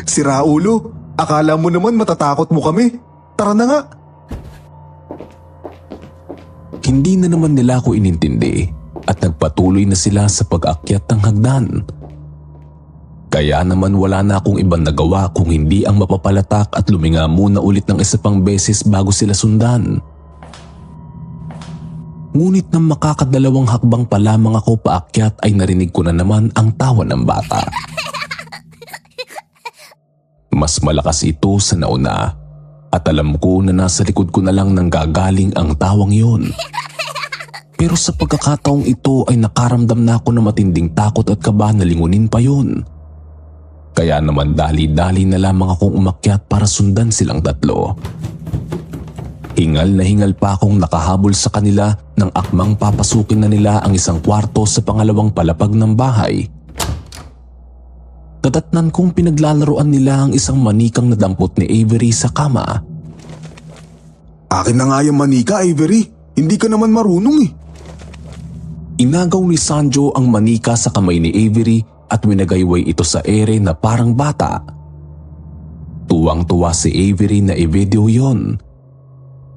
Si Raulo, akala mo naman matatakot mo kami. Tara na nga. Hindi na naman nila ako inintindi at nagpatuloy na sila sa pag-akyat ng hagdan. Kaya naman wala na akong ibang nagawa kung hindi ang mapapalatak at luminga muna ulit ng isa pang beses bago sila sundan. Ngunit nang makakadalawang hakbang pa lamang ako paakyat ay narinig ko na naman ang tawa ng bata. Mas malakas ito sa nauna. At alam ko na nasa likod ko na lang nang gagaling ang tawang yun. Pero sa pagkakataong ito ay nakaramdam na ako ng matinding takot at kaba na lingunin pa yun. Kaya naman dali-dali na lamang akong umakyat para sundan silang tatlo. Hingal na hingal pa akong nakahabol sa kanila nang akmang papasukin na nila ang isang kwarto sa pangalawang palapag ng bahay. nadatnan kong pinaglalaroan nila ang isang manikang na dampot ni Avery sa kama. Akin na nga yung manika, Avery. Hindi ka naman marunong eh. Inagaw ni Sanjo ang manika sa kamay ni Avery at winagayway ito sa ere na parang bata. Tuwang-tuwa si Avery na i-video yon.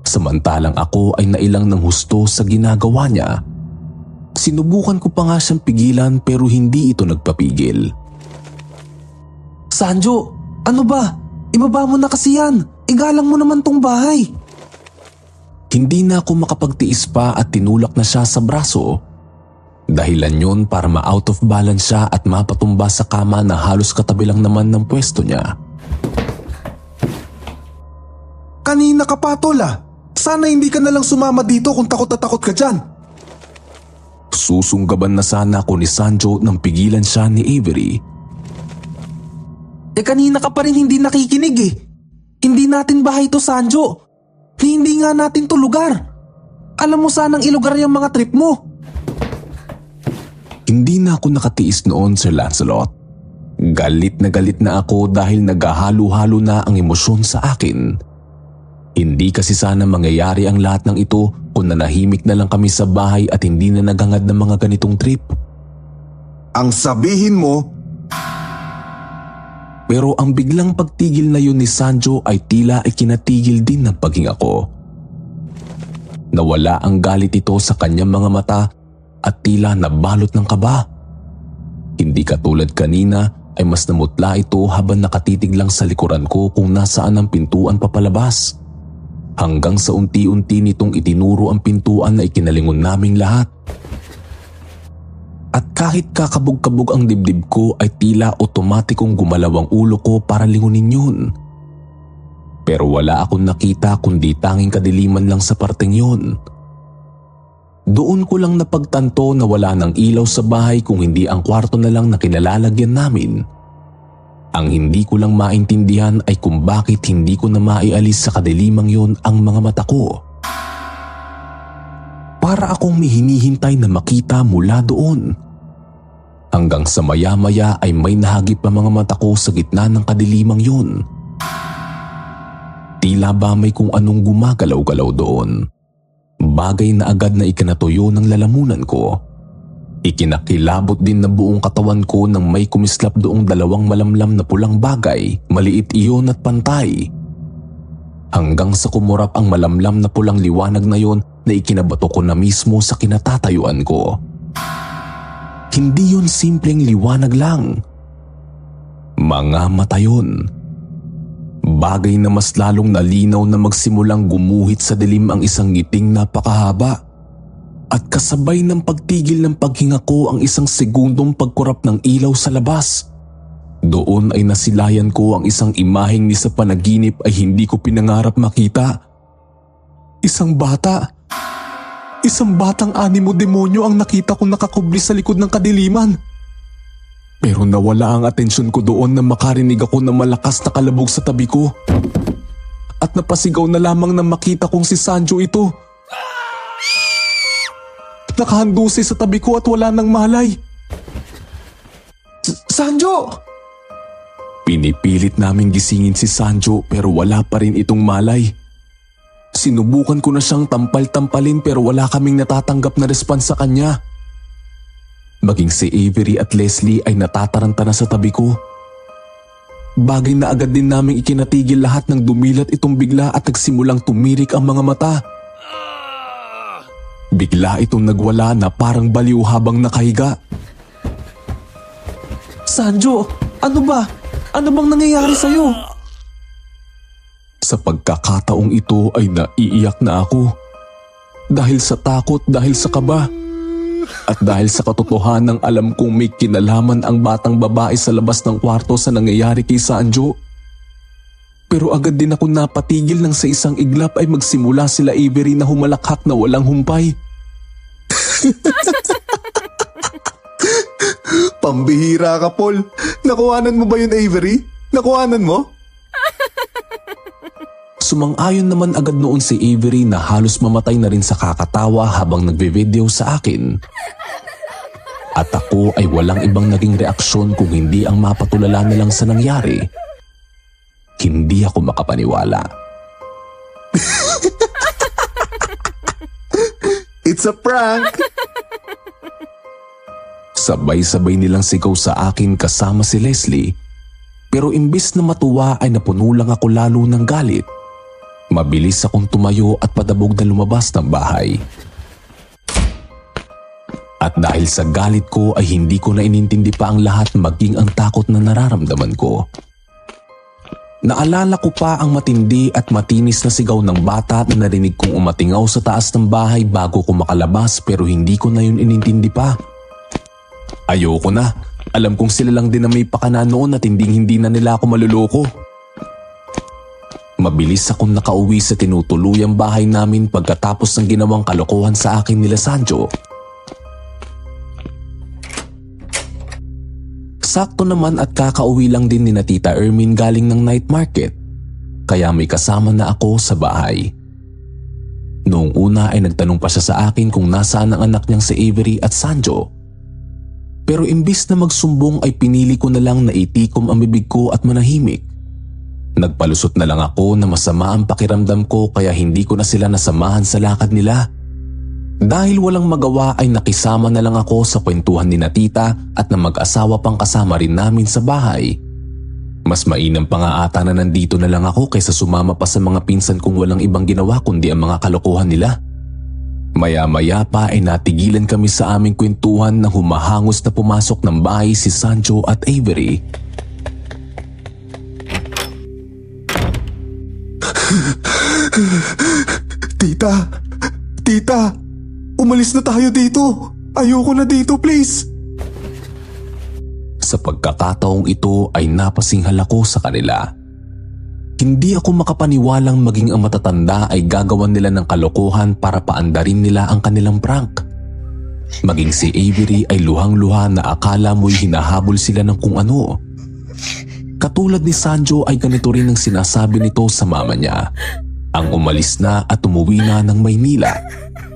Samantalang ako ay nailang ng husto sa ginagawa niya. Sinubukan ko pa nga siyang pigilan pero hindi ito nagpapigil. Sanjo, ano ba? Ibaba mo na kasi yan. Igalang mo naman tong bahay. Hindi na ako makapagtiis pa at tinulak na siya sa braso. Dahilan yon para ma-out of balance siya at mapatumba sa kama na halos katabi lang naman ng pwesto niya. Kanina ka pa, tol ah. Sana hindi ka nalang sumama dito kung takot na takot ka dyan. Susunggaban na sana ako ni Sanjo nang pigilan siya ni Avery. Kanina ka pa rin hindi nakikinig eh. Hindi natin bahay to, Sanjo. Hindi nga natin to lugar. Alam mo sanang ilugar yung mga trip mo. Hindi na ako nakatiis noon, Sir Lancelot. Galit na ako dahil naghahalo-halo na ang emosyon sa akin. Hindi kasi sana mangyayari ang lahat ng ito kung nanahimik na lang kami sa bahay at hindi na naghangad ng mga ganitong trip. Ang sabihin mo, pero ang biglang pagtigil na yun ni Sanjo ay tila ay kinatigil din ng paghinga ko. Nawala ang galit ito sa kanyang mga mata at tila nabalot ng kaba. Hindi katulad kanina ay mas namutla ito habang nakatitig lang sa likuran ko kung nasaan ang pintuan papalabas. Hanggang sa unti-unti nitong itinuro ang pintuan na ikinalingon naming lahat. At kahit kakabog-kabog ang dibdib ko ay tila otomatikong gumalaw ang ulo ko para lingunin yun. Pero wala akong nakita kundi tanging kadiliman lang sa parteng yun. Doon ko lang napagtanto na wala ng ilaw sa bahay kung hindi ang kwarto na lang na kinalalagyan namin. Ang hindi ko lang maintindihan ay kung bakit hindi ko na maialis sa kadilimang yun ang mga mata ko. Para akong may hinihintay na makita mula doon. Hanggang sa maya-maya ay may nahagip ang mga mata ko sa gitna ng kadilimang yun. Tila ba may kung anong gumagalaw-galaw doon. Bagay na agad na ikinatuyo ng lalamunan ko. Ikinakilabot din na buong katawan ko nang may kumislap doong dalawang malamlam na pulang bagay, maliit iyon at pantay. Hanggang sa kumurap ang malamlam na pulang liwanag na yon na ikinabato ko na mismo sa kinatatayuan ko. Hindi yun simpleng liwanag lang. Mga mata yun. Bagay na mas lalong nalinaw na magsimulang gumuhit sa dilim ang isang ngiting napakahaba. At kasabay ng pagtigil ng paghinga ko ang isang segundong pagkurap ng ilaw sa labas. Doon ay nasilayan ko ang isang imaheng ni sa panaginip ay hindi ko pinangarap makita. Isang bata. Isang batang animo demonyo ang nakita kong nakakubli sa likod ng kadiliman. Pero nawala ang atensyon ko doon na makarinig ako ng malakas na kalabog sa tabi ko. At napasigaw na lamang na makita kong si Sanjo ito. Nakahandusay sa tabi ko at wala nang malay. Sanjo! Pinipilit naming gisingin si Sanjo pero wala pa rin itong malay. Sinubukan ko na siyang tampal-tampalin pero wala kaming natatanggap na response sa kanya. Maging si Avery at Leslie ay natataranta na sa tabi ko. Bagay na agad din naming ikinatigil lahat ng dumilat itong bigla at nagsimulang tumirik ang mga mata. Bigla itong nagwala na parang baliw habang nakahiga. Sanjo, ano ba? Ano bang nangyayari sa'yo? Sa pagkakataong ito ay naiiyak na ako. Dahil sa takot, dahil sa kaba. At dahil sa katotohanan alam kong may kinalaman ang batang babae sa labas ng kwarto sa nangyayari kay Sanjo. Pero agad din ako napatigil nang sa isang iglap ay magsimula sila Avery na humalakhak na walang humpay. pambihira ka, Paul. Nakuhanan mo ba yun, Avery? Nakuhanan mo? Sumang-ayon naman agad noon si Avery na halos mamatay na rin sa kakatawa habang nagbe-video sa akin. At ako ay walang ibang naging reaksyon kung hindi ang mapatulala na lang sa nangyari. Hindi ako makapaniwala. It's a prank! Sabay-sabay nilang sigaw sa akin kasama si Leslie, pero imbis na matuwa ay napuno lang ako lalo ng galit. Mabilis akong tumayo at padabog na lumabas ng bahay. At dahil sa galit ko ay hindi ko na inintindi pa ang lahat, maging ang takot na nararamdaman ko. Naalala ko pa ang matindi at matinis na sigaw ng bata na narinig kong umatingaw sa taas ng bahay bago ko makalabas, pero hindi ko na yun inintindi pa. Ayoko na. Alam kong sila lang din na may pakana noon at hindi na nila ako maluloko. Mabilis akong nakauwi sa tinutuluyang bahay namin pagkatapos ng ginawang kalokohan sa akin nila Sanjo. Sakto naman at kakauwi lang din ni na Tita Ermin galing ng night market, kaya may kasama na ako sa bahay. Noong una ay nagtanong pa siya sa akin kung nasaan ang anak niyang si Avery at Sanjo. Pero imbis na magsumbong ay pinili ko na lang na itikom ang bibig ko at manahimik. Nagpalusot na lang ako na masama ang pakiramdam ko kaya hindi ko na sila nasamahan sa lakad nila. Dahil walang magawa ay nakisama na lang ako sa kwentuhan ni na Tita at na mag-asawa pang kasama rin namin sa bahay. Mas mainam pa nga ata na nandito na lang ako kaysa sumama pa sa mga pinsan kong walang ibang ginawa kundi ang mga kalokohan nila. Maya-maya pa ay natigilan kami sa aming kwentuhan nang humahangos na pumasok ng bahay si Sanjo at Avery. Tita! Umalis na tayo dito! Ayoko na dito, please! Sa pagkakataong ito ay napasinghal ako sa kanila. Hindi ako makapaniwalang maging ang matatanda ay gagawan nila ng kalokohan para paandarin nila ang kanilang prank. Maging si Avery ay luhang-luha na akala mo'y hinahabol sila ng kung ano. Katulad ni Sanjo ay ganito rin ang sinasabi nito sa mama niya. Ang umalis na at umuwi na ng Maynila.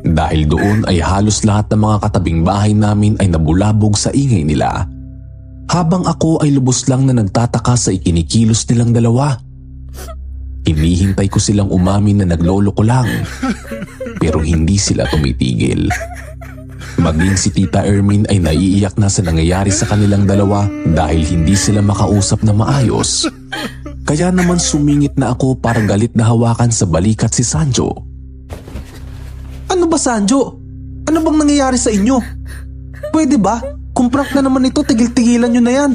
Dahil doon ay halos lahat ng mga katabing bahay namin ay nabulabog sa ingay nila. Habang ako ay lubos lang na nagtataka sa ikinikilos nilang dalawa. Hinihintay ko silang umamin na nagloloko lang, pero hindi sila tumitigil. Maging si Tita Ermin ay naiiyak na sa nangyayari sa kanilang dalawa dahil hindi sila makausap na maayos. Kaya naman sumingit na ako para galit na hawakan sa balikat si Sanjo. Ano ba, Sanjo? Ano bang nangyayari sa inyo? Pwede ba? Kung prank na naman ito, tigil-tigilan nyo na yan.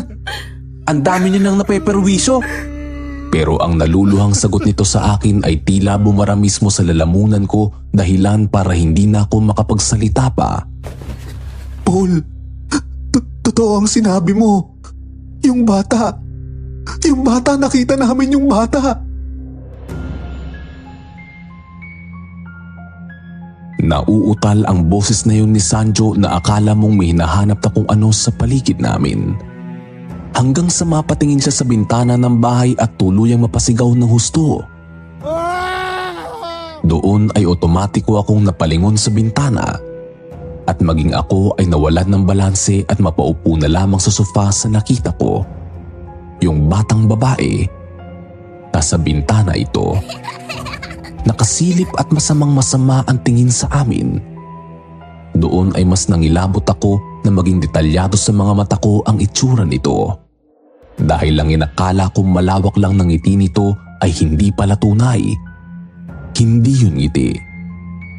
Ang dami nyo nang napeperwisyo. Pero ang naluluhang sagot nito sa akin ay tila bumara mismo sa lalamunan ko, dahilan para hindi na ako makapagsalita pa. Paul, totoo ang sinabi mo. Yung bata, nakita namin yung bata. Nauutal ang boses na yun ni Sanjo na akala mong may hinahanap na kung ano sa paligid namin. Hanggang sa mapatingin siya sa bintana ng bahay at tuluyang mapasigaw ng husto. Doon ay otomatiko akong napalingon sa bintana at maging ako ay nawalan ng balanse at mapaupo na lamang sa sofa sa nakita ko. Yung batang babae nasa bintana ito. Nakasilip at masamang-masama ang tingin sa amin. Doon ay mas nangilabot ako na maging detalyado sa mga mata ko ang itsura nito. Dahil lang inakala kong malawak lang ng ngiti nito ay hindi pala tunay. Hindi yun ngiti,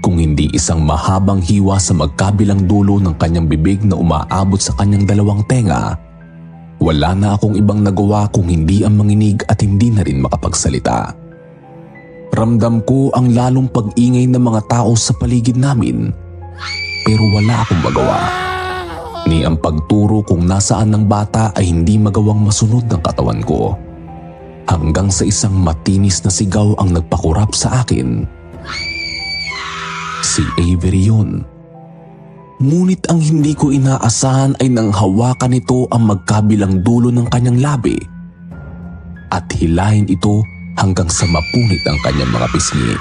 kung hindi isang mahabang hiwa sa magkabilang dulo ng kanyang bibig na umaabot sa kanyang dalawang tenga. Wala na akong ibang nagawa kung hindi ang manginig at hindi na rin makapagsalita. Ramdam ko ang lalong pag-ingay ng mga tao sa paligid namin, pero wala akong magawa. Ni ang pagturo kung nasaan ng bata ay hindi magawang masunod ng katawan ko. Hanggang sa isang matinis na sigaw ang nagpakurap sa akin. Si Avery yun. Ngunit ang hindi ko inaasahan ay nang hawakan nito ang magkabilang dulo ng kanyang labi at hilahin ito hanggang sa mapunit ang kanyang mga pisngi.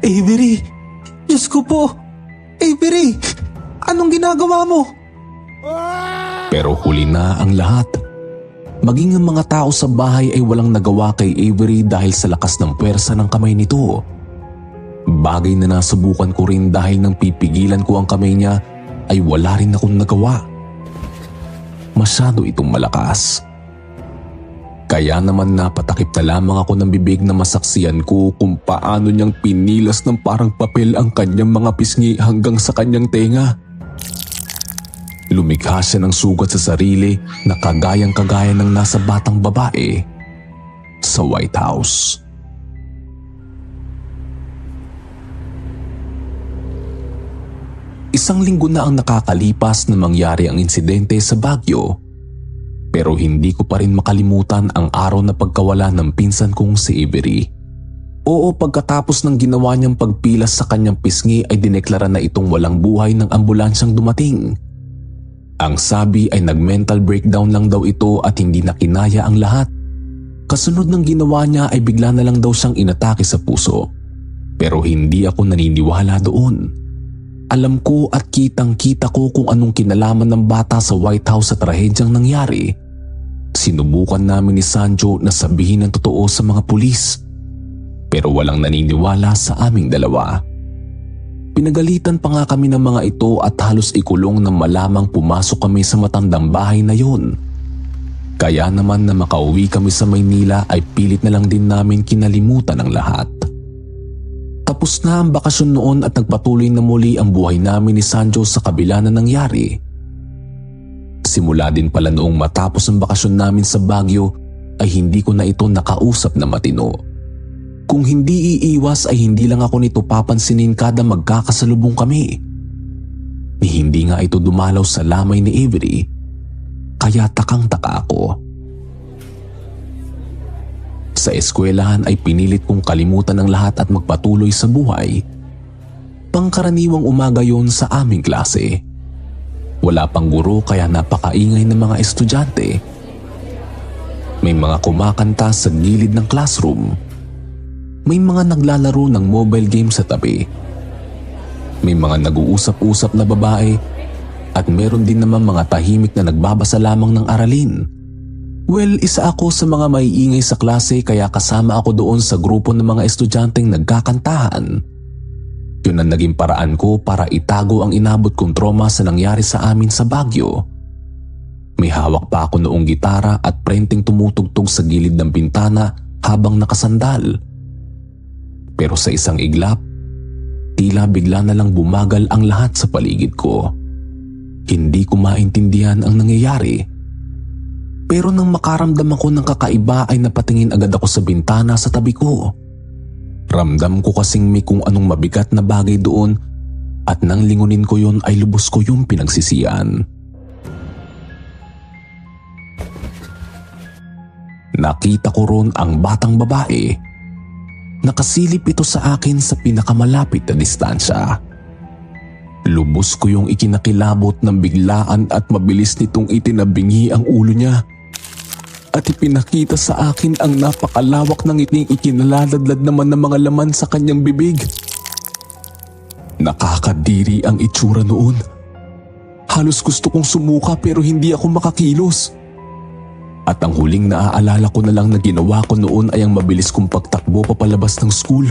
Avery! Diyos ko po! Avery! Anong ginagawa mo? Pero huli na ang lahat. Maging ang mga tao sa bahay ay walang nagawa kay Avery dahil sa lakas ng puwersa ng kamay nito. Bagay na nasubukan ko rin dahil nang pipigilan ko ang kamay niya ay wala rin akong nagawa. Masyado itong malakas. Kaya naman napatakip na lamang ako ng bibig na masaksiyan ko kung paano niyang pinilas ng parang papel ang kanyang mga pisngi hanggang sa kanyang tenga. Lumikha siya ng sugat sa sarili na kagayang-kagaya ng nasa batang babae sa White House. Isang linggo na ang nakakalipas na mangyari ang insidente sa Baguio. Pero hindi ko pa rin makalimutan ang araw na pagkawala ng pinsan kong si Avery. Oo, pagkatapos ng ginawa niyang pagpilas sa kanyang pisngi ay dineklara na itong walang buhay ng ambulansyang dumating. Ang sabi ay nag-mental breakdown lang daw ito at hindi na kinaya ang lahat. Kasunod ng ginawa niya ay bigla na lang daw siyang inatake sa puso. Pero hindi ako naniniwala doon. Alam ko at kitang-kita ko kung anong kinalaman ng bata sa White House sa trahedyang nangyari. Sinubukan namin ni Sanjo na sabihin ang totoo sa mga pulis. Pero walang naniniwala sa aming dalawa. Pinagalitan pa nga kami ng mga ito at halos ikulong nang malamang pumasok kami sa matandang bahay na yun. Kaya naman na makauwi kami sa Maynila ay pilit na lang din namin kinalimutan ang lahat. Tapos na ang bakasyon noon at nagpatuloy na muli ang buhay namin ni Sanjo sa kabila na nangyari. Simula din pala noong matapos ang bakasyon namin sa Baguio ay hindi ko na ito nakausap na matino. Kung hindi iiwas ay hindi lang ako nito papansinin kada magkakasalubong kami. Ni hindi nga ito dumalaw sa lamay ni Avery, kaya takang-taka ako. Sa eskwelahan ay pinilit kong kalimutan ang lahat at magpatuloy sa buhay. Pangkaraniwang umaga yon sa aming klase. Wala pang guro kaya napakaingay ng mga estudyante. May mga kumakanta sa gilid ng classroom. May mga naglalaro ng mobile game sa tabi. May mga nag-uusap-usap na babae at meron din naman mga tahimik na nagbabasa lamang ng aralin. Well, isa ako sa mga maiingay sa klase kaya kasama ako doon sa grupo ng mga estudyanteng nagkakantahan. Yun ang naging paraan ko para itago ang inabot kong trauma sa nangyari sa amin sa Baguio. May hawak pa ako noong gitara at prenteng tumutugtog sa gilid ng bintana habang nakasandal. Pero sa isang iglap, tila bigla na lang bumagal ang lahat sa paligid ko. Hindi ko maintindihan ang nangyayari. Pero nang makaramdam ako ng kakaiba ay napatingin agad ako sa bintana sa tabi ko. Ramdam ko kasing may kung anong mabigat na bagay doon at nang lingunin ko yun ay lubos ko yung pinagsisian. Nakita ko ron ang batang babae. Nakasilip ito sa akin sa pinakamalapit na distansya. Lubos ko yung ikinakilabot ng biglaan at mabilis nitong itinabingi ang ulo niya. At ipinakita sa akin ang napakalawak ng ngiting ikinaladladlad naman ng mga laman sa kanyang bibig. Nakakadiri ang itsura noon. Halos gusto kong sumuka pero hindi ako makakilos. At ang huling naaalala ko na lang na ginawa ko noon ay ang mabilis kong pagtakbo papalabas ng school.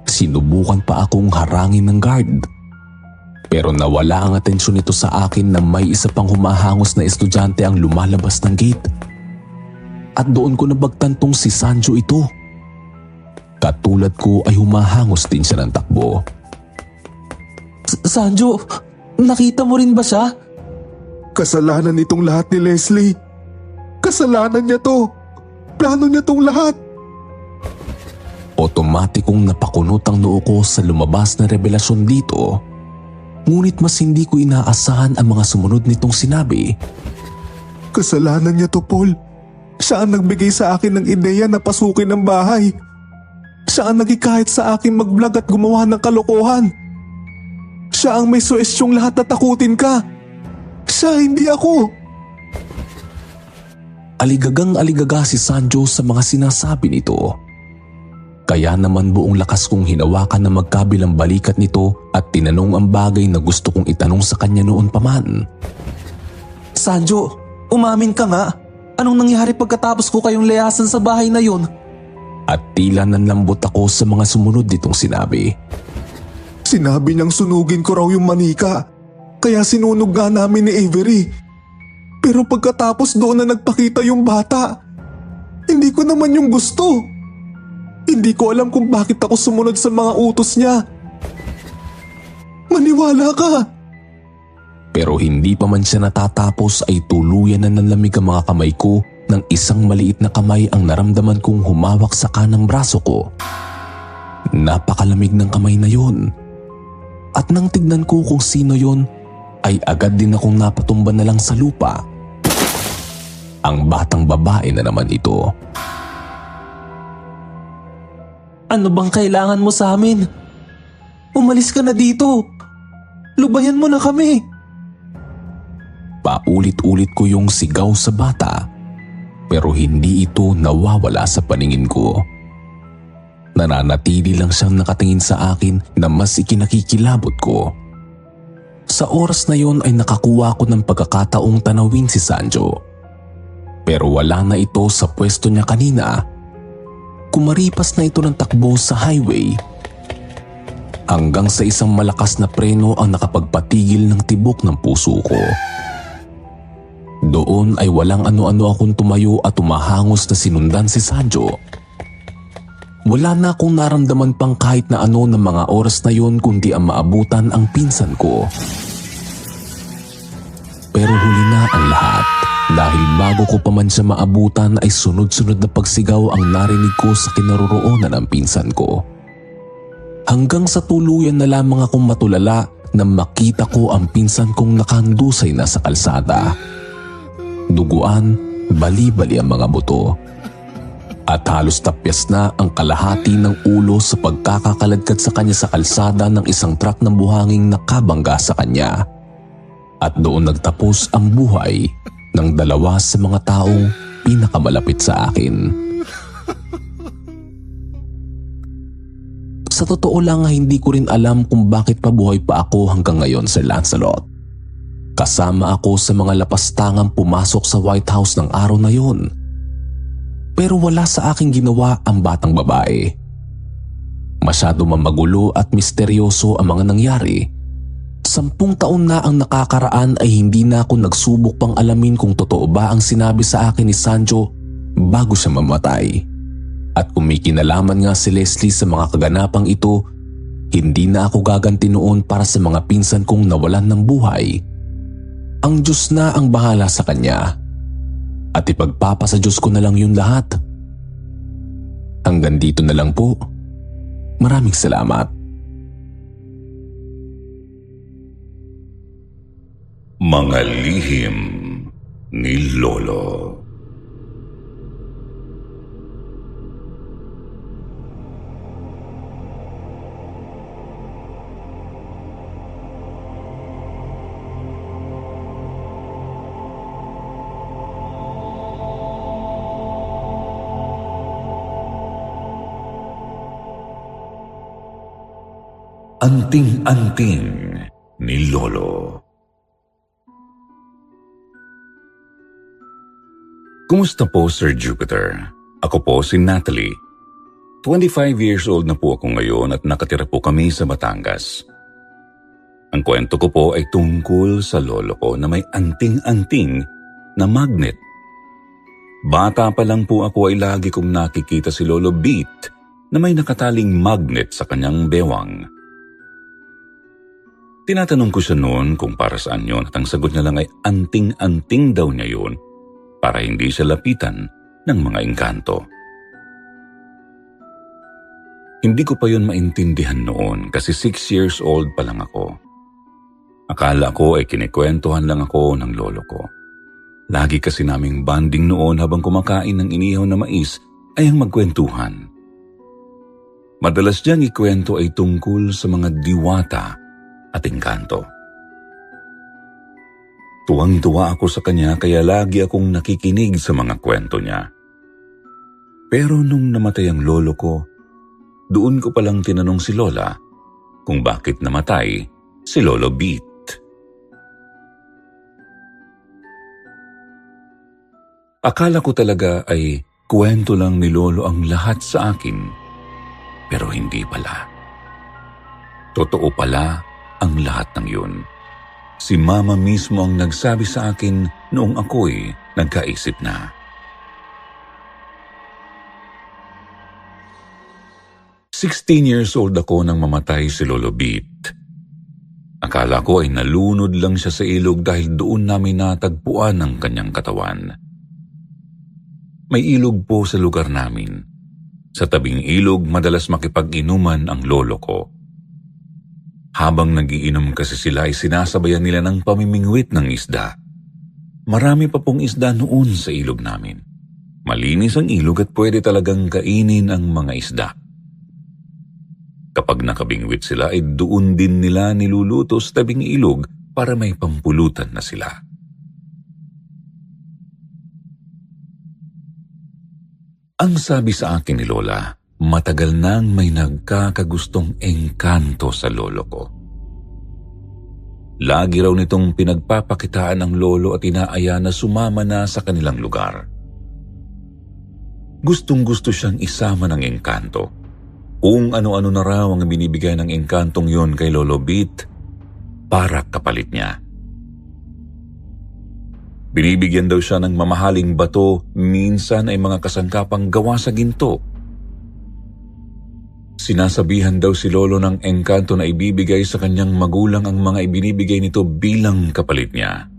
Sinubukan pa akong harangin ng guard. Pero nawala ang atensyon nito sa akin na may isa pang humahangos na estudyante ang lumalabas ng gate. At doon ko nabagtantong si Sanjo ito. Katulad ko ay humahangos din siya ng takbo. Sanjo, nakita mo rin ba siya? Kasalanan itong lahat ni Leslie. Kasalanan niya to. Plano niya tong lahat. Otomatikong napakunot ang noo ko sa lumabas na revelasyon dito. Ngunit mas hindi ko inaasahan ang mga sumunod nitong sinabi. Kasalanan niya to, Paul. Siya ang nagbigay sa akin ng ideya na pasukin ang bahay. Siya ang nagikahit sa akin mag-vlog at gumawa ng kalokohan. Siya ang may suwestyong lahat na takutin ka. Siya, hindi ako. Aligagang-aligaga si Sanjo sa mga sinasabi nito. Kaya naman buong lakas kong hinawakan na magkabilang balikat nito at tinanong ang bagay na gusto kong itanong sa kanya noon pa man. Sanjo, umamin ka nga. Anong nangyari pagkatapos ko kayong layasan sa bahay na yon? At tila nanlambot ako sa mga sumunod nitong sinabi. Sinabi niyang sunugin ko raw yung manika. Kaya sinunog nga namin ni Avery. Pero pagkatapos doon na nagpakita yung bata, hindi ko naman yung gusto. Hindi ko alam kung bakit ako sumunod sa mga utos niya. Maniwala ka. Pero hindi pa man siya natatapos ay tuluyan na nanlamig ang mga kamay ko nang isang maliit na kamay ang naramdaman kong humawak sa kanang braso ko. Napakalamig ng kamay na yon. At nang tignan ko kung sino yon, ay agad din akong napatumba na lang sa lupa. Ang batang babae na naman ito. Ano bang kailangan mo sa amin? Umalis ka na dito. Lubayan mo na kami. Paulit-ulit ko yung sigaw sa bata, pero hindi ito nawawala sa paningin ko. Nananatili lang siyang nakatingin sa akin na mas ikinakikilabot ko. Sa oras na yon ay nakakuha ko ng pagkakataong tanawin si Sanjo. Pero wala na ito sa pwesto niya kanina. Kumaripas na ito ng takbo sa highway. Hanggang sa isang malakas na preno ang nakapagpatigil ng tibok ng puso ko. Doon ay walang ano-ano akong tumayo at umahangos na sinundan si Sanjo. Wala na akong naramdaman pang kahit na ano ng mga oras na yon kundi ang maabutan ang pinsan ko. Pero huli na ang lahat dahil bago ko pa man siya maabutan ay sunod-sunod na pagsigaw ang narinig ko sa kinaroroonan ng pinsan ko. Hanggang sa tuluyan na lamang akong matulala nang makita ko ang pinsan kong nakahandusay na sa kalsada. Duguan, bali-bali ang mga buto. At halos tapyas na ang kalahati ng ulo sa pagkakakalagkad sa kanya sa kalsada ng isang truck ng buhanging nakabangga sa kanya. At doon nagtapos ang buhay ng dalawa sa mga taong pinakamalapit sa akin. Sa totoo lang hindi ko rin alam kung bakit pabuhay pa ako hanggang ngayon, Sir Lancelot. Kasama ako sa mga lapastangang pumasok sa White House ng araw na yon. Pero wala sa aking ginawa ang batang babae. Masyado mamagulo at misteryoso ang mga nangyari. 10 taon na ang nakakaraan ay hindi na ako nagsubok pang alamin kung totoo ba ang sinabi sa akin ni Sanjo bago siya mamatay. At kung may kinalaman nga si Leslie sa mga kaganapang ito, hindi na ako gaganti noon para sa mga pinsan kong nawalan ng buhay. Ang Diyos na ang bahala sa kanya. At ipagpapasa Diyos ko na lang yun lahat. Hanggang dito na lang po. Maraming salamat. Mga lihim ni Lolo. Anting-anting ni Lolo. Kumusta po, Sir Jupiter? Ako po si Natalie. 25 years old na po ako ngayon at nakatira po kami sa Batangas. Ang kwento ko po ay tungkol sa lolo ko na may anting-anting na magnet. Bata pa lang po ako ay lagi kong nakikita si Lolo Beat na may nakataling magnet sa kanyang bewang. Tinatanong ko siya noon kung para saan yun at ang sagot niya lang ay anting-anting daw niya yun para hindi siya lapitan ng mga engkanto. Hindi ko pa yun maintindihan noon kasi 6 years old pa lang ako. Akala ko ay kinikwentuhan lang ako ng lolo ko. Lagi kasi naming bonding noon habang kumakain ng inihaw na mais ay ang magkwentuhan. Madalas diyang ikwento ay tungkol sa mga diwata at engkanto. Tuwang-tuwa ako sa kanya kaya lagi akong nakikinig sa mga kwento niya. Pero nung namatay ang lolo ko, doon ko palang tinanong si Lola kung bakit namatay si Lolo Beat. Akala ko talaga ay kwento lang ni Lolo ang lahat sa akin, pero hindi pala. Totoo pala ang lahat ng yun. Si Mama mismo ang nagsabi sa akin noong ako'y nagkaisip na. "16 years old ako nang mamatay si Lolo Beat. Akala ko ay nalunod lang siya sa ilog dahil doon namin natagpuan ang kanyang katawan. May ilog po sa lugar namin. Sa tabing ilog, madalas makipag-inuman ang lolo ko. Habang nagiinom kasi sila ay sinasabayan nila ng pamimingwit ng isda. Marami pa pong isda noon sa ilog namin. Malinis ang ilog at pwede talagang kainin ang mga isda. Kapag nakabingwit sila ay doon din nila niluluto sa tabing ilog para may pampulutan na sila. Ang sabi sa akin ni Lola, matagal nang may nagkakagustong engkanto sa lolo ko. Lagi raw nitong pinagpapakitaan ang lolo at inaaya na sumama na sa kanilang lugar. Gustong-gusto siyang isama ng engkanto. Kung ano-ano na raw ang binibigay ng engkantong yon kay Lolo Beat para kapalit niya. Binibigyan daw siya ng mamahaling bato, minsan ay mga kasangkapang gawa sa ginto. Sinasabihan daw si Lolo ng engkanto na ibibigay sa kanyang magulang ang mga ibinibigay nito bilang kapalit niya.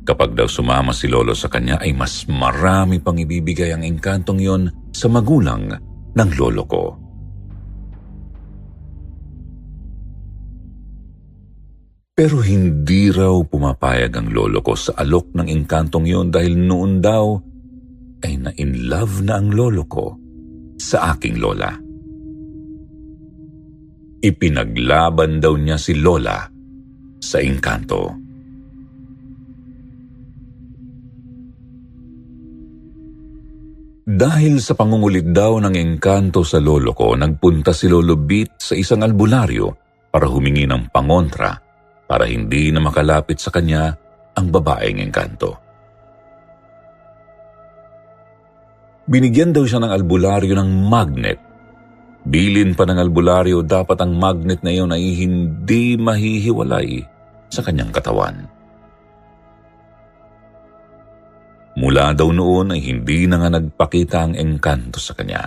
Kapag daw sumama si Lolo sa kanya ay mas marami pang ibibigay ang engkantong yon sa magulang ng lolo ko. Pero hindi raw pumapayag ang lolo ko sa alok ng engkantong yon dahil noon daw ay na-in-love na ang lolo ko sa aking lola. Ipinaglaban daw niya si Lola sa engkanto. Dahil sa pangungulit daw ng engkanto sa lolo ko, nagpunta si Lolo Beat sa isang albularyo para humingi ng pangontra para hindi na makalapit sa kanya ang babaeng engkanto. Binigyan daw siya ng albularyo ng magnet. Bilin pa ng albularyo, dapat ang magnet na iyon ay hindi mahihiwalay sa kanyang katawan. Mula daw noon ay hindi na nga nagpakita ang engkanto sa kanya.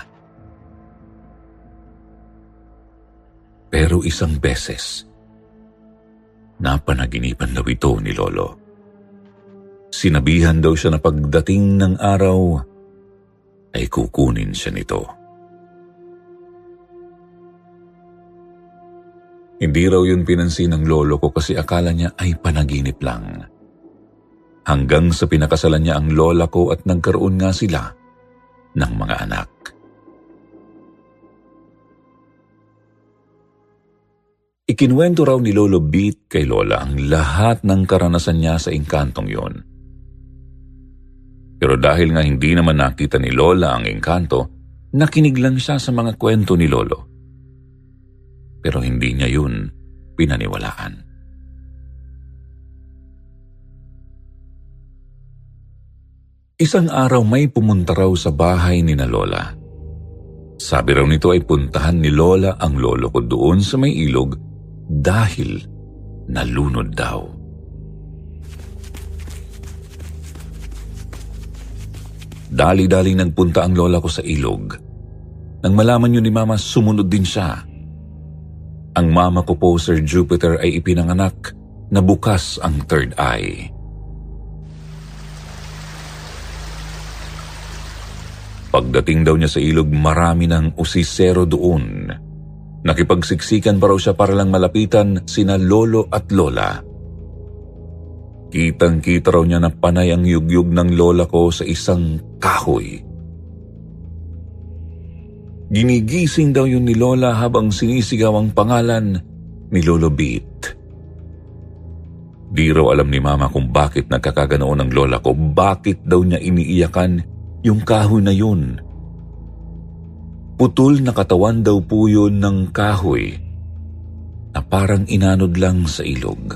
Pero isang beses, napanaginipan daw ito ni Lolo. Sinabihan daw siya na pagdating ng araw ay kukunin siya nito. Hindi raw yun pinansin ng lolo ko kasi akala niya ay panaginip lang. Hanggang sa pinakasalan niya ang lola ko at nagkaroon nga sila ng mga anak. Ikinuwento raw ni Lolo Beat kay Lola ang lahat ng karanasan niya sa engkantong yon. Pero dahil nga hindi naman nakita ni Lola ang engkanto, nakinig lang siya sa mga kwento ni Lolo. Pero hindi niya yun pinaniwalaan. Isang araw may pumunta raw sa bahay ni na Lola. Sabi raw nito ay puntahan ni Lola ang lolo ko doon sa may ilog dahil nalunod daw. Dali-dali nagpunta ang lola ko sa ilog. Nang malaman yun ni Mama, sumunod din siya. Ang mama ko po, Sir Jupiter, ay ipinanganak na bukas ang third eye. Pagdating daw niya sa ilog, marami ng usisero doon. Nakipagsiksikan pa raw siya para lang malapitan sina Lolo at Lola. Kitang-kita raw niya na panay ang yugyug ng lola ko sa isang kahoy. Ginigising daw yun ni Lola habang sinisigaw ang pangalan ni Lolo Beat. Di raw alam ni Mama kung bakit nagkakaganoon ang lola ko, bakit daw niya iniiyakan yung kahoy na yun. putol na katawan daw po yun ng kahoy na parang inanod lang sa ilog.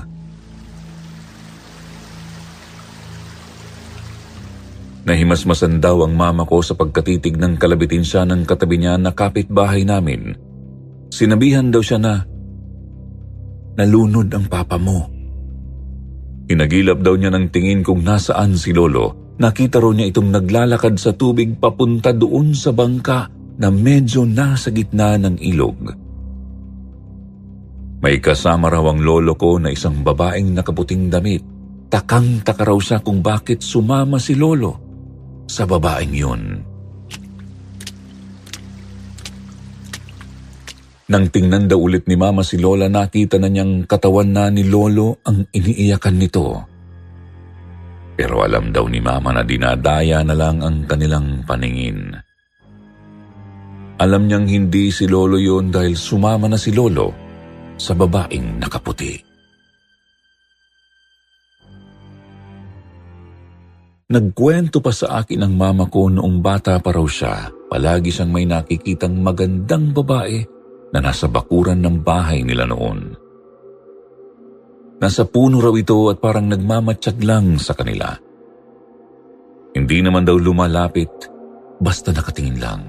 Nahimasmasan daw ang mama ko sa pagkatitig ng kalabitin siya ng katabi niya na kapitbahay namin. Sinabihan daw siya na, "Nalunod ang papa mo." Hinagilap daw niya ng tingin kung nasaan si Lolo. Nakita raw niya itong naglalakad sa tubig papunta doon sa bangka na medyo nasa gitna ng ilog. May kasama raw ang lolo ko na isang babaeng nakaputing damit. Takang-taka raw siya kung bakit sumama si Lolo sa babaeng yun. Nang tingnan daw ulit ni Mama si Lola, nakita na niyang katawan na ni Lolo ang iniiyakan nito. Pero alam daw ni Mama na dinadaya na lang ang kanilang paningin. Alam niyang hindi si Lolo yun dahil sumama na si Lolo sa babaeng nakaputi. Nagkwento pa sa akin ang mama ko noong bata pa raw siya, palagi siyang may nakikitang magandang babae na nasa bakuran ng bahay nila noon. Nasa puno raw ito at parang nagmamatsyag lang sa kanila. Hindi naman daw lumalapit, basta nakatingin lang.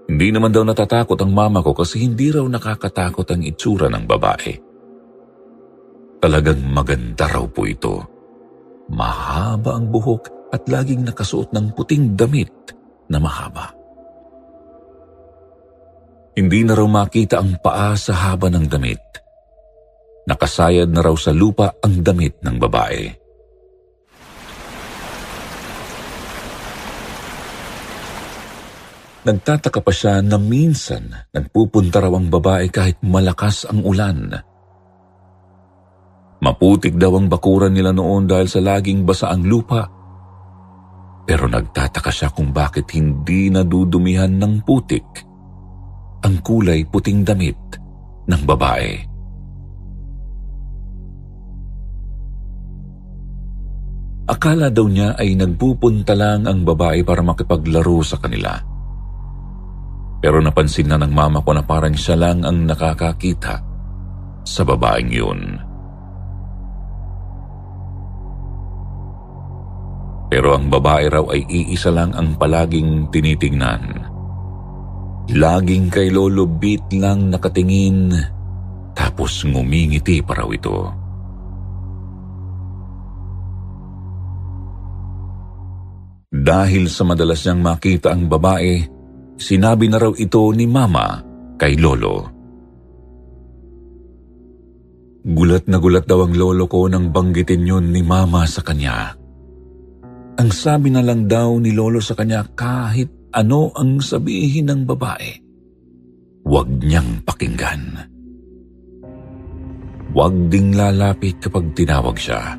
Hindi naman daw natatakot ang mama ko kasi hindi raw nakakatakot ang itsura ng babae. Talagang maganda raw po ito. Mahaba ang buhok at laging nakasuot ng puting damit na mahaba. Hindi na raw makita ang paa sa haba ng damit. Nakasayad na raw sa lupa ang damit ng babae. Nagtataka pa siya na minsan nagpupunta raw ang babae kahit malakas ang ulan. Maputik daw ang bakuran nila noon dahil sa laging basa ang lupa. Pero nagtataka siya kung bakit hindi nadudumihan ng putik ang kulay puting damit ng babae. Akala daw niya ay nagpupunta lang ang babae para makipaglaro sa kanila. Pero napansin na ng mama ko na parang siya lang ang nakakakita sa babaeng yun. Pero ang babae raw ay iisa lang ang palaging tinitingnan. Laging kay Lolo Beat lang nakatingin, tapos ngumingiti pa raw ito. Dahil sa madalas niyang makita ang babae, sinabi na raw ito ni Mama kay Lolo. Gulat na gulat daw ang lolo ko nang banggitin yun ni Mama sa kanya. Ang sabi na lang daw ni Lolo sa kanya, kahit ano ang sabihin ng babae, huwag niyang pakinggan. Huwag ding lalapit kapag tinawag siya.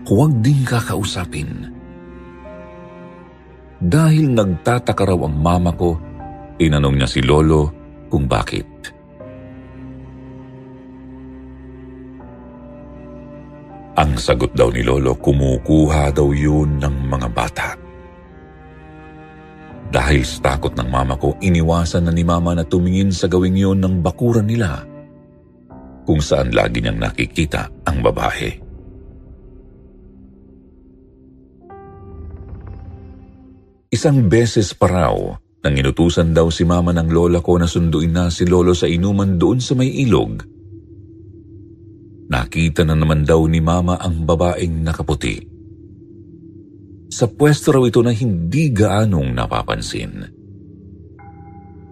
Huwag ding kakausapin. Dahil nagtataka raw ang mama ko, tinanong niya si Lolo kung bakit. Ang sagot daw ni Lolo, kumukuha daw yun ng mga bata. Dahil sa takot ng mama ko, iniwasan na ni Mama na tumingin sa gawing yun ng bakuran nila, kung saan lagi niyang nakikita ang babae. Isang beses pa raw, nang inutusan daw si Mama ng lola ko na sunduin na si Lolo sa inuman doon sa may ilog, nakita na naman daw ni Mama ang babaeng nakaputi. Sa pwesto raw ito na hindi gaanong napapansin.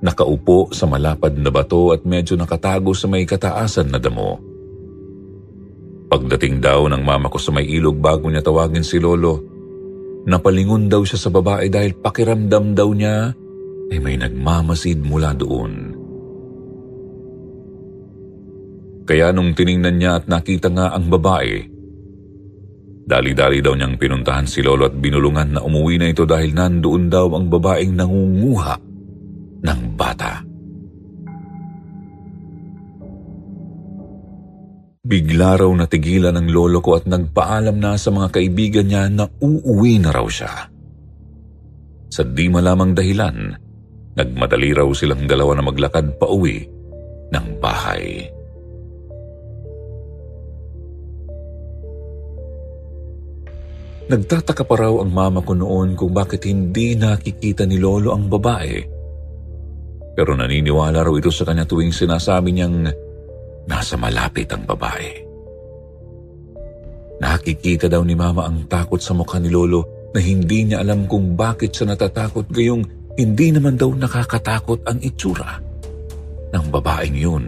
Nakaupo sa malapad na bato at medyo nakatago sa may kataasan na damo. Pagdating daw ng mama ko sa may ilog bago niya tawagin si Lolo, napalingon daw siya sa babae dahil pakiramdam daw niya ay may nagmamasid mula doon. Kaya nung tiningnan niya at nakita nga ang babae, dali-dali daw niyang pinuntahan si Lolo at binulungan na umuwi na ito dahil nandoon daw ang babaeng nangunguha ng bata. Bigla raw natigilan ng lolo ko at nagpaalam na sa mga kaibigan niya na uuwi na raw siya. Sa di malamang dahilan, nagmadali raw silang dalawa na maglakad pauwi ng bahay. Nagtataka pa raw ang mama ko noon kung bakit hindi nakikita ni Lolo ang babae. Pero naniniwala raw ito sa kanya tuwing sinasabi niyang nasa malapit ang babae. Nakikita daw ni mama ang takot sa mukha ni Lolo na hindi niya alam kung bakit siya natatakot, gayong hindi naman daw nakakatakot ang itsura ng babaeng yun.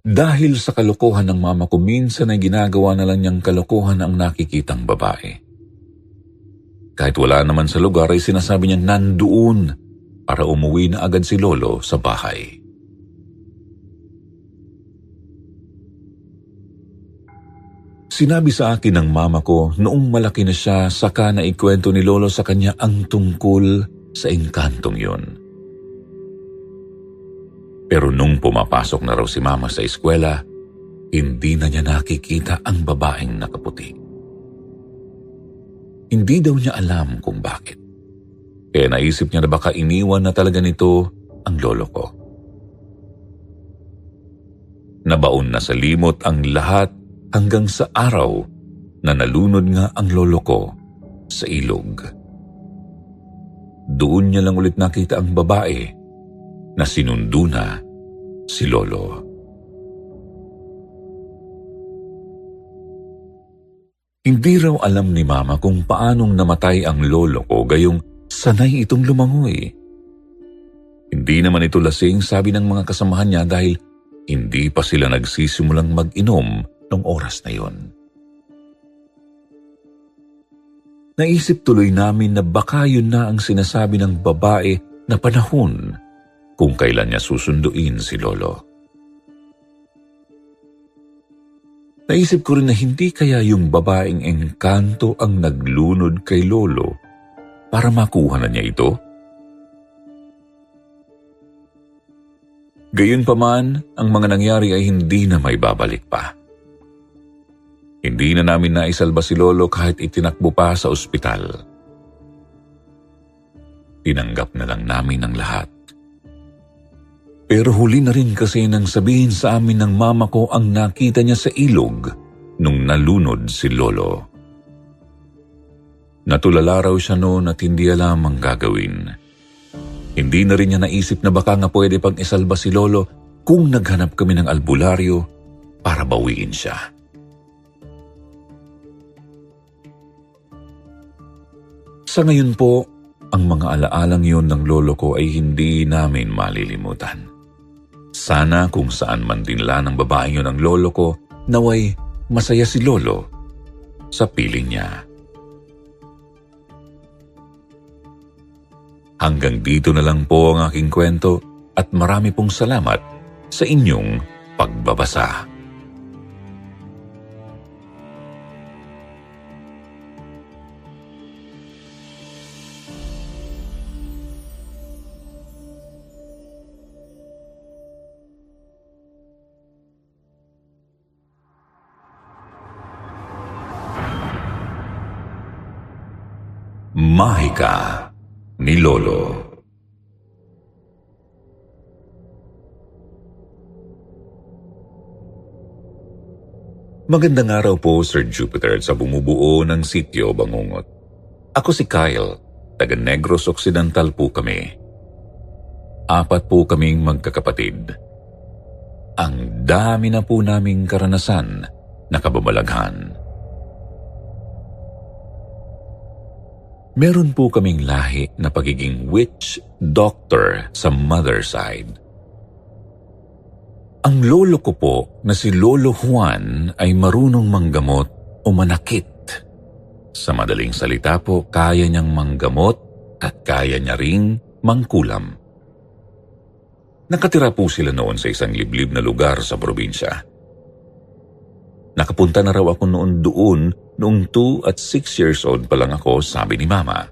Dahil sa kalokohan ng mama ko, minsan ay ginagawa na lang niyang kalokohan ang nakikitang babae. Kahit wala naman sa lugar ay sinasabi niyang nandoon para umuwi na agad si Lolo sa bahay. Sinabi sa akin ng mama ko noong malaki na siya, saka na ikwento ni Lolo sa kanya ang tungkol sa engkantong yun. Pero nung pumapasok na raw si mama sa eskwela, hindi na niya nakikita ang babaeng nakaputi. Hindi daw niya alam kung bakit. Kaya naisip niya na baka iniwan na talaga nito ang lolo ko. Nabaon na sa limot ang lahat hanggang sa araw na nalunod nga ang lolo ko sa ilog. Doon niya lang ulit nakita ang babae na sinundo na si Lolo. Hindi raw alam ni Mama kung paanong namatay ang lolo ko, gayong sanay itong lumangoy. Hindi naman ito lasing, sabi ng mga kasamahan niya, dahil hindi pa sila nagsisimulang mag-inom ng oras na yon. Naisip tuloy namin na baka yun na ang sinasabi ng babae na panahon kung kailan niya susunduin si Lolo. Naisip ko rin na hindi kaya yung babaeng engkanto ang naglunod kay Lolo para makuha na niya ito? Gayunpaman, ang mga nangyari ay hindi na may babalik pa. Hindi na namin naisalba si Lolo kahit itinakbo pa sa ospital. Tinanggap na lang namin ang lahat. Pero huli na rin kasi nang sabihin sa amin ng mama ko ang nakita niya sa ilog nung nalunod si Lolo. Natulala raw siya noon at hindi alam ang gagawin. Hindi na rin niya naisip na baka nga pwede pang isalba si Lolo kung naghanap kami ng albularyo para bawiin siya. Sa ngayon po, ang mga alaalang yun ng lolo ko ay hindi namin malilimutan. Sana kung saan man dinla ng babaeng yun ang lolo ko, naway masaya si Lolo sa piling niya. Hanggang dito na lang po ang aking kwento at marami pong salamat sa inyong pagbabasa. Mahika ni Lolo. Magandang araw po, Sir Jupiter, sa bumubuo ng Sitio Bangungot. Ako si Kyle, taga Negros Occidental po kami. 4 po kaming magkakapatid. Ang dami na po naming karanasan na kababalaghan. Meron po kaming lahi na pagiging witch doctor sa mother side. Ang lolo ko po na si Lolo Juan ay marunong manggamot o manakit. Sa madaling salita po, kaya niyang manggamot at kaya niya ring mangkulam. Nakatira po sila noon sa isang liblib na lugar sa probinsya. Nakapunta na raw ako noon doon noong 2 at 6 years old pa lang ako, sabi ni Mama.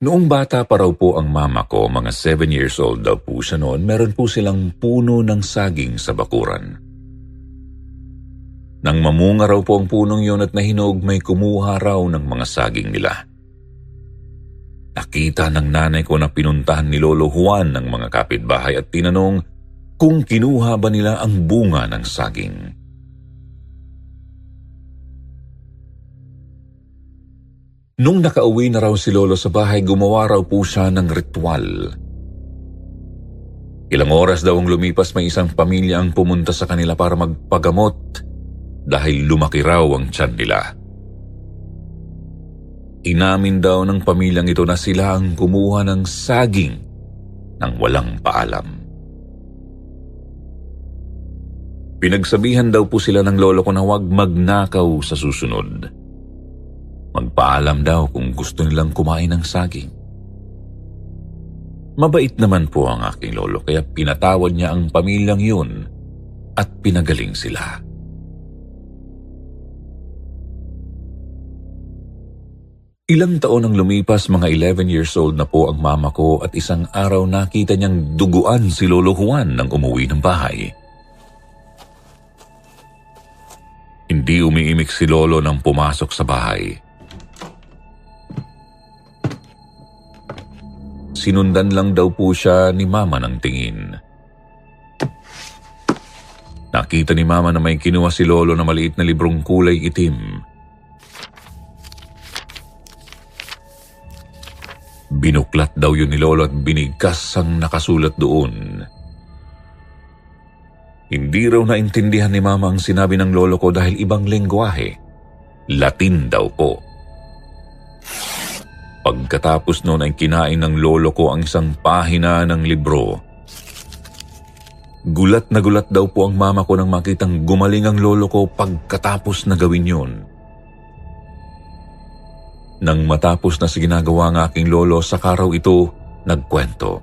Noong bata pa raw po ang mama ko, mga 7 years old daw po siya noon, meron po silang puno ng saging sa bakuran. Nang mamunga raw po ang punong yun at nahinog, may kumuha raw ng mga saging nila. Nakita ng nanay ko na pinuntahan ni Lolo Juan ng mga kapitbahay at tinanong kung kinuha ba nila ang bunga ng saging. Nung nakauwi na raw si Lolo sa bahay, gumawa raw po siya ng ritual. Ilang oras daw ang lumipas, may isang pamilya ang pumunta sa kanila para magpagamot dahil lumaki raw ang tiyan nila. Inamin daw ng pamilyang ito na sila ang kumuha ng saging nang walang paalam. Pinagsabihan daw po sila ng lolo ko na huwag magnakaw sa susunod. Magpaalam daw kung gusto nilang kumain ng saging. Mabait naman po ang aking lolo kaya pinatawad niya ang pamilyang yun at pinagaling sila. Ilang taon ang lumipas, mga 11 years old na po ang mama ko at isang araw nakita niyang duguan si Lolo Juan nang umuwi ng bahay. Hindi umiimik si Lolo nang pumasok sa bahay. Sinundan lang daw po siya ni mama ng tingin. Nakita ni mama na may kinuha si Lolo na maliit na librong kulay itim. Binuklat daw yun ni Lolo at binigkas ang nakasulat doon. Hindi raw naintindihan ni Mama ang sinabi ng lolo ko dahil ibang lengguwahe. Latin daw po. Pagkatapos noon ay kinain ng lolo ko ang isang pahina ng libro. Gulat na gulat daw po ang mama ko nang makitang gumaling ang lolo ko pagkatapos na gawin yun. Nang matapos na sa ginagawa ng aking lolo, sa araw ito nagkwento.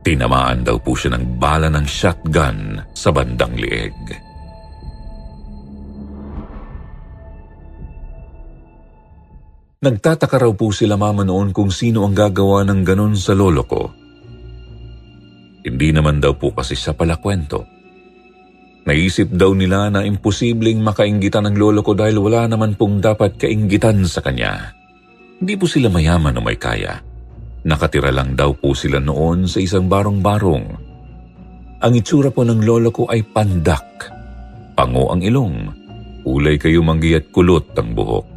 Tinamaan daw po siya ng bala ng shotgun sa bandang lieg. Nagtataka raw po sila mama noon kung sino ang gagawa ng ganon sa lolo ko. Hindi naman daw po kasi siya pala kwento. Naisip daw nila na imposibleng makainggitan ng lolo ko dahil wala naman pong dapat kainggitan sa kanya. Hindi po sila mayaman o may kaya. Nakatira lang daw po sila noon sa isang barong-barong. Ang itsura po ng lolo ko ay pandak. Pango ang ilong. Kulay kayumanggi at kulot ang buhok.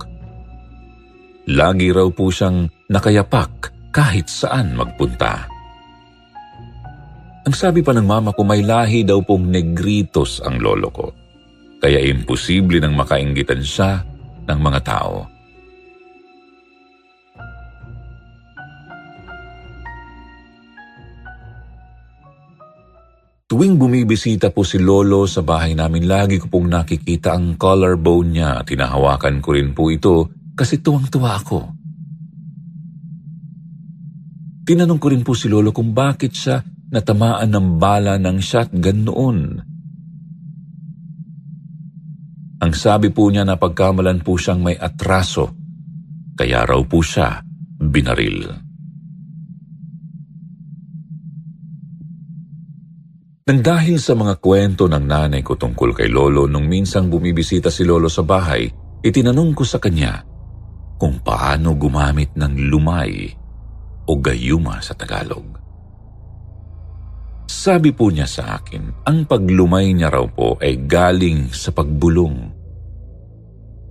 Lagi raw po siyang nakayapak kahit saan magpunta. Ang sabi pa ng mama ko, may lahi daw pong negritos ang lolo ko. Kaya imposible nang makainggitan siya ng mga tao. Tuwing bumibisita po si lolo sa bahay namin, lagi ko pong nakikita ang collarbone niya. Tinahawakan ko rin po ito kasi tuwang-tuwa ako. Tinanong ko rin po si lolo kung bakit siya natamaan ng bala ng shotgun noon. Ang sabi po niya na pagkamalan po siyang may atraso, kaya raw po siya binaril. Nang dahil sa mga kwento ng nanay ko tungkol kay lolo nung minsang bumibisita si lolo sa bahay, itinanong ko sa kanya kung paano gumamit ng lumay o gayuma sa Tagalog. Sabi po niya sa akin, ang paglumay niya raw po ay galing sa pagbulong.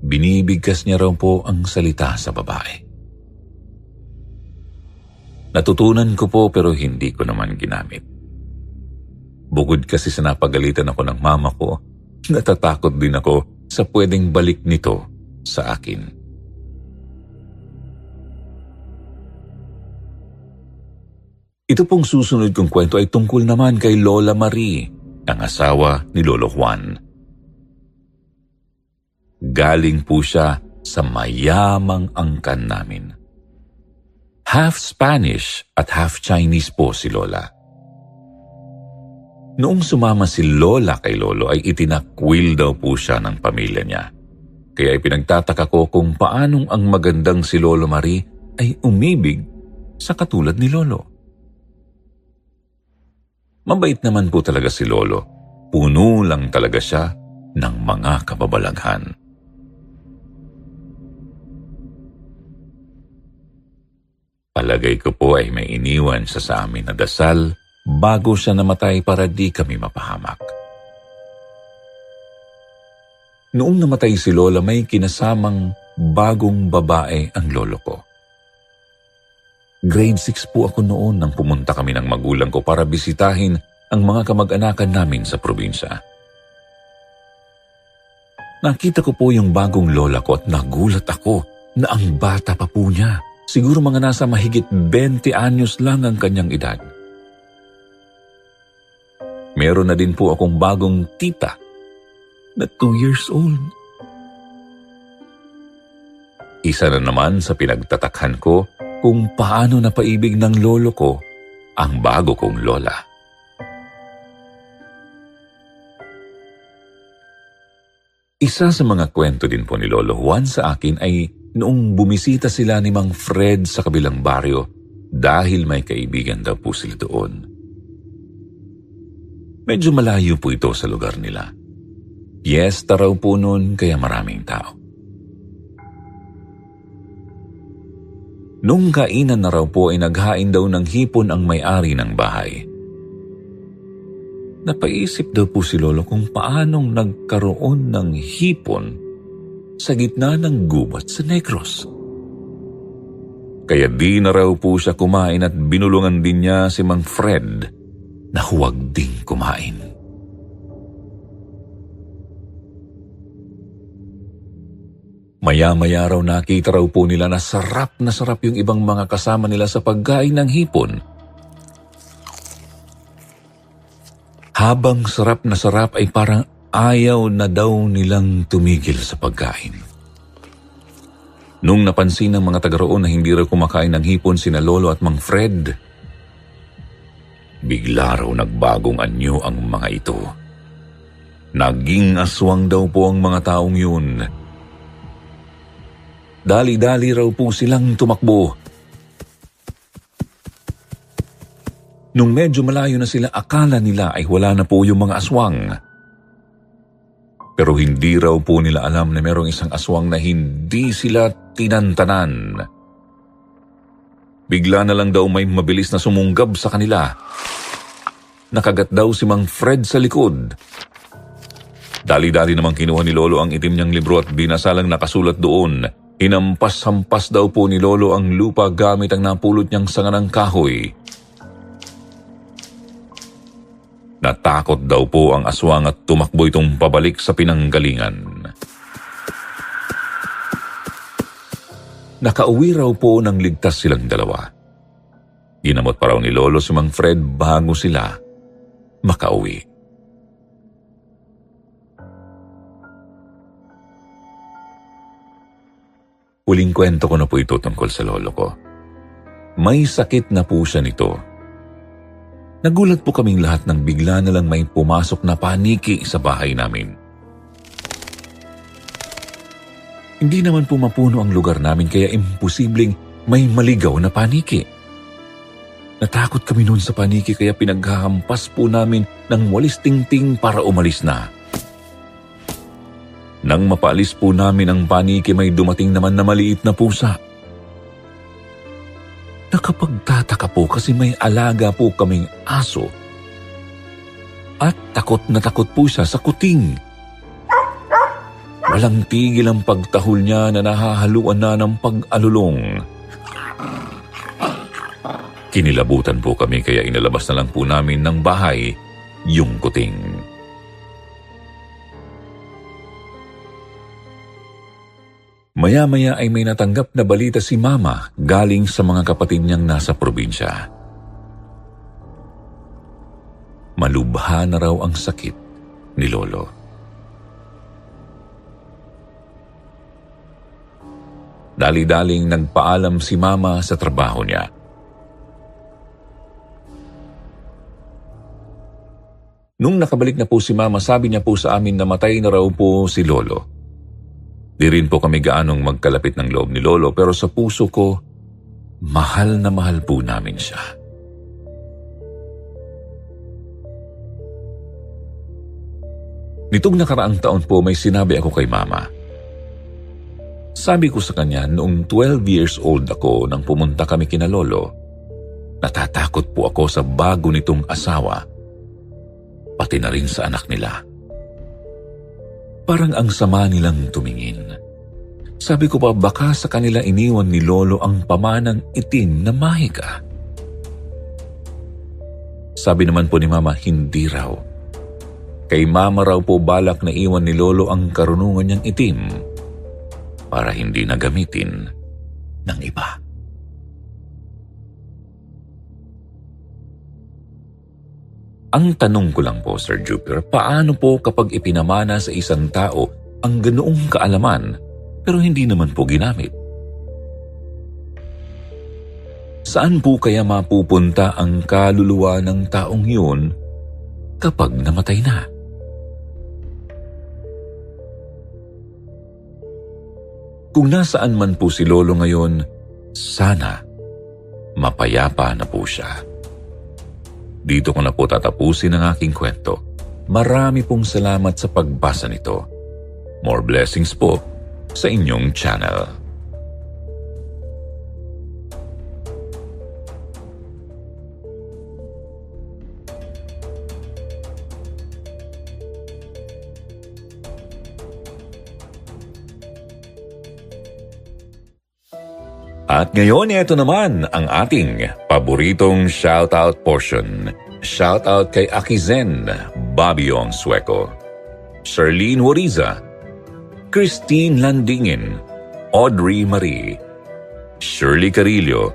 Binibigkas niya raw po ang salita sa babae. Natutunan ko po pero hindi ko naman ginamit. Bukod kasi sa napagalitan ako ng mama ko, natatakot din ako sa pwedeng balik nito sa akin. Ito pong susunod kong kwento ay tungkol naman kay Lola Marie, ang asawa ni Lolo Juan. Galing po siya sa mayamang angkan namin. Half Spanish at half Chinese po si Lola. Noong sumama si Lola kay Lolo ay itinakwil daw po siya ng pamilya niya. Kaya ipinagtataka ko kung paanong ang magandang si Lolo Marie ay umibig sa katulad ni Lolo. Mabait naman po talaga si Lolo. Puno lang talaga siya ng mga kababalaghan. Palagay ko po ay may iniwan siya sa amin na dasal bago siya namatay para di kami mapahamak. Noong namatay si Lola, may kinasamang bagong babae ang lolo ko. Grade 6 po ako noon nang pumunta kami ng magulang ko para bisitahin ang mga kamag-anakan namin sa probinsya. Nakita ko po yung bagong lola ko at nagulat ako na ang bata pa po niya. Siguro mga nasa mahigit 20 anyos lang ang kanyang edad. Meron na din po akong bagong tita na 2 years old. Isa na naman sa pinagtatakhan ko kung paano napaibig ng lolo ko ang bago kong lola. Isa sa mga kwento din po ni Lolo Juan sa akin ay noong bumisita sila ni Mang Fred sa kabilang baryo dahil may kaibigan daw po sila doon. Medyo malayo po ito sa lugar nila. Piyesta raw po noon kaya maraming tao. Nung kainan na raw po ay naghain daw ng hipon ang may-ari ng bahay. Napaisip daw po si Lolo kung paanong nagkaroon ng hipon sa gitna ng gubat sa Negros. Kaya di na raw po siya kumain at binulungan din niya si Mang Fred na huwag ding kumain. Maya-maya raw nakita raw po nila na sarap yung ibang mga kasama nila sa pagkain ng hipon. Habang sarap na sarap ay parang ayaw na daw nilang tumigil sa pagkain. Nung napansin ng mga taga roon na hindi raw kumakain ng hipon sina Lolo at Mang Fred, bigla raw nagbagong anyo ang mga ito. Naging aswang daw po ang mga taong yun. Dali-dali raw po silang tumakbo. Nung medyo malayo na sila, akala nila ay wala na po yung mga aswang. Pero hindi raw po nila alam na merong isang aswang na hindi sila tinantanan. Bigla na lang daw may mabilis na sumunggab sa kanila. Nakagat daw si Mang Fred sa likod. Dali-dali namang kinuha ni Lolo ang itim niyang libro at binasalang nakasulat doon. Hinampas-hampas daw po ni Lolo ang lupa gamit ang napulot niyang sanga ng kahoy. Natakot daw po ang aswang at tumakbo itong pabalik sa pinanggalingan. Nakauwi raw po nang ligtas silang dalawa. Ginamot pa raw ni Lolo si Mang Fred bago sila makauwi. Huling kwento ko na po ito tungkol sa lolo ko. May sakit na po siya nito. Nagulat po kaming lahat nang bigla na lang may pumasok na paniki sa bahay namin. Hindi naman po mapuno ang lugar namin kaya imposibleng may maligaw na paniki. Natakot kami noon sa paniki kaya pinaghahampas po namin ng walis tingting para umalis na. Nang mapaalis po namin ang paniki, may dumating naman na maliit na pusa. Nakapagtataka po kasi may alaga po kaming aso. At takot na takot po siya sa kuting. Walang tigil ang pagtahol niya na nahahaluan na ng pag-alulong. Kinilabutan po kami kaya inalabas na lang po namin ng bahay yung kuting. Maya-maya ay may natanggap na balita si Mama galing sa mga kapatid niyang nasa probinsya. Malubha na raw ang sakit ni Lolo. Dali-daling nagpaalam si Mama sa trabaho niya. Nung nakabalik na po si Mama, sabi niya po sa amin na matay na raw po si Lolo. Di rin po kami gaanong magkalapit ng loob ni Lolo pero sa puso ko, mahal na mahal po namin siya. Nitong nakaraang taon po may sinabi ako kay Mama. Sabi ko sa kanya noong 12 years old ako nang pumunta kami kina Lolo, natatakot po ako sa bago nitong asawa, pati na rin sa anak nila. Parang ang sama nilang tumingin. Sabi ko pa baka sa kanila iniwan ni Lolo ang pamanang itim na mahika. Sabi naman po ni Mama hindi raw. Kay Mama raw po balak na iwan ni Lolo ang karunungan niyang itim para hindi na gamitin ng iba. Ang tanong ko lang po, Sir Jupiter, paano po kapag ipinamana sa isang tao ang ganoong kaalaman pero hindi naman po ginamit? Saan po kaya mapupunta ang kaluluwa ng taong yun kapag namatay na? Kung nasaan man po si Lolo ngayon, sana mapayapa na po siya. Dito ko na po tatapusin ang aking kwento. Marami pong salamat sa pagbasa nito. More blessings po sa inyong channel. At ngayon, ito naman ang ating paboritong shoutout portion. Shoutout kay Aki Zen, Babiong Sueco, Charlene Wariza, Christine Landingin, Audrey Marie, Shirley Carillo,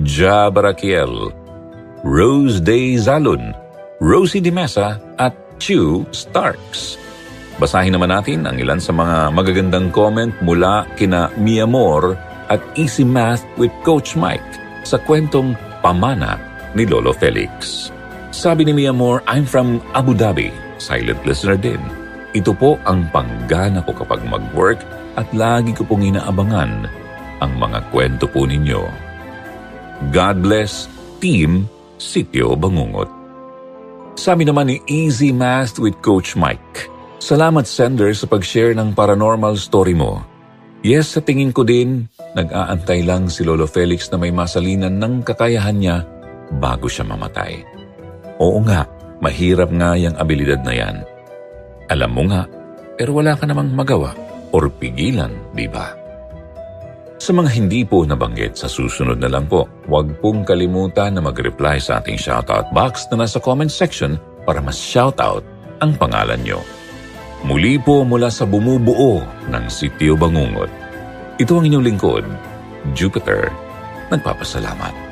Ja Barakiel, Rose Day Zalun, Rosie Di Mesa at Chu Starks. Basahin naman natin ang ilan sa mga magagandang comment mula kina Mia Moore at Easy Math with Coach Mike sa kwentong Pamana ni Lolo Felix. Sabi ni Mia Moore, I'm from Abu Dhabi. Silent listener din. Ito po ang panggana ko kapag mag-work at lagi ko pong inaabangan ang mga kwento po ninyo. God bless, Team Sitio Bangungot. Sabi naman ni Easy Math with Coach Mike, salamat sender sa pag-share ng paranormal story mo. Yes, sa tingin ko din, nag-aantay lang si Lolo Felix na may masalinan ng kakayahan niya bago siya mamatay. Oo nga, mahirap nga yung abilidad na yan. Alam mo nga, pero wala ka namang magawa or pigilan, di ba? Sa mga hindi po nabanggit sa susunod na lang po, huwag pong kalimutan na mag-reply sa ating shoutout box na nasa comment section para mas shoutout ang pangalan nyo. Muli po mula sa bumubuo ng Sitio Bangungot. Ito ang inyong lingkod, Jupiter. Nagpapasalamat.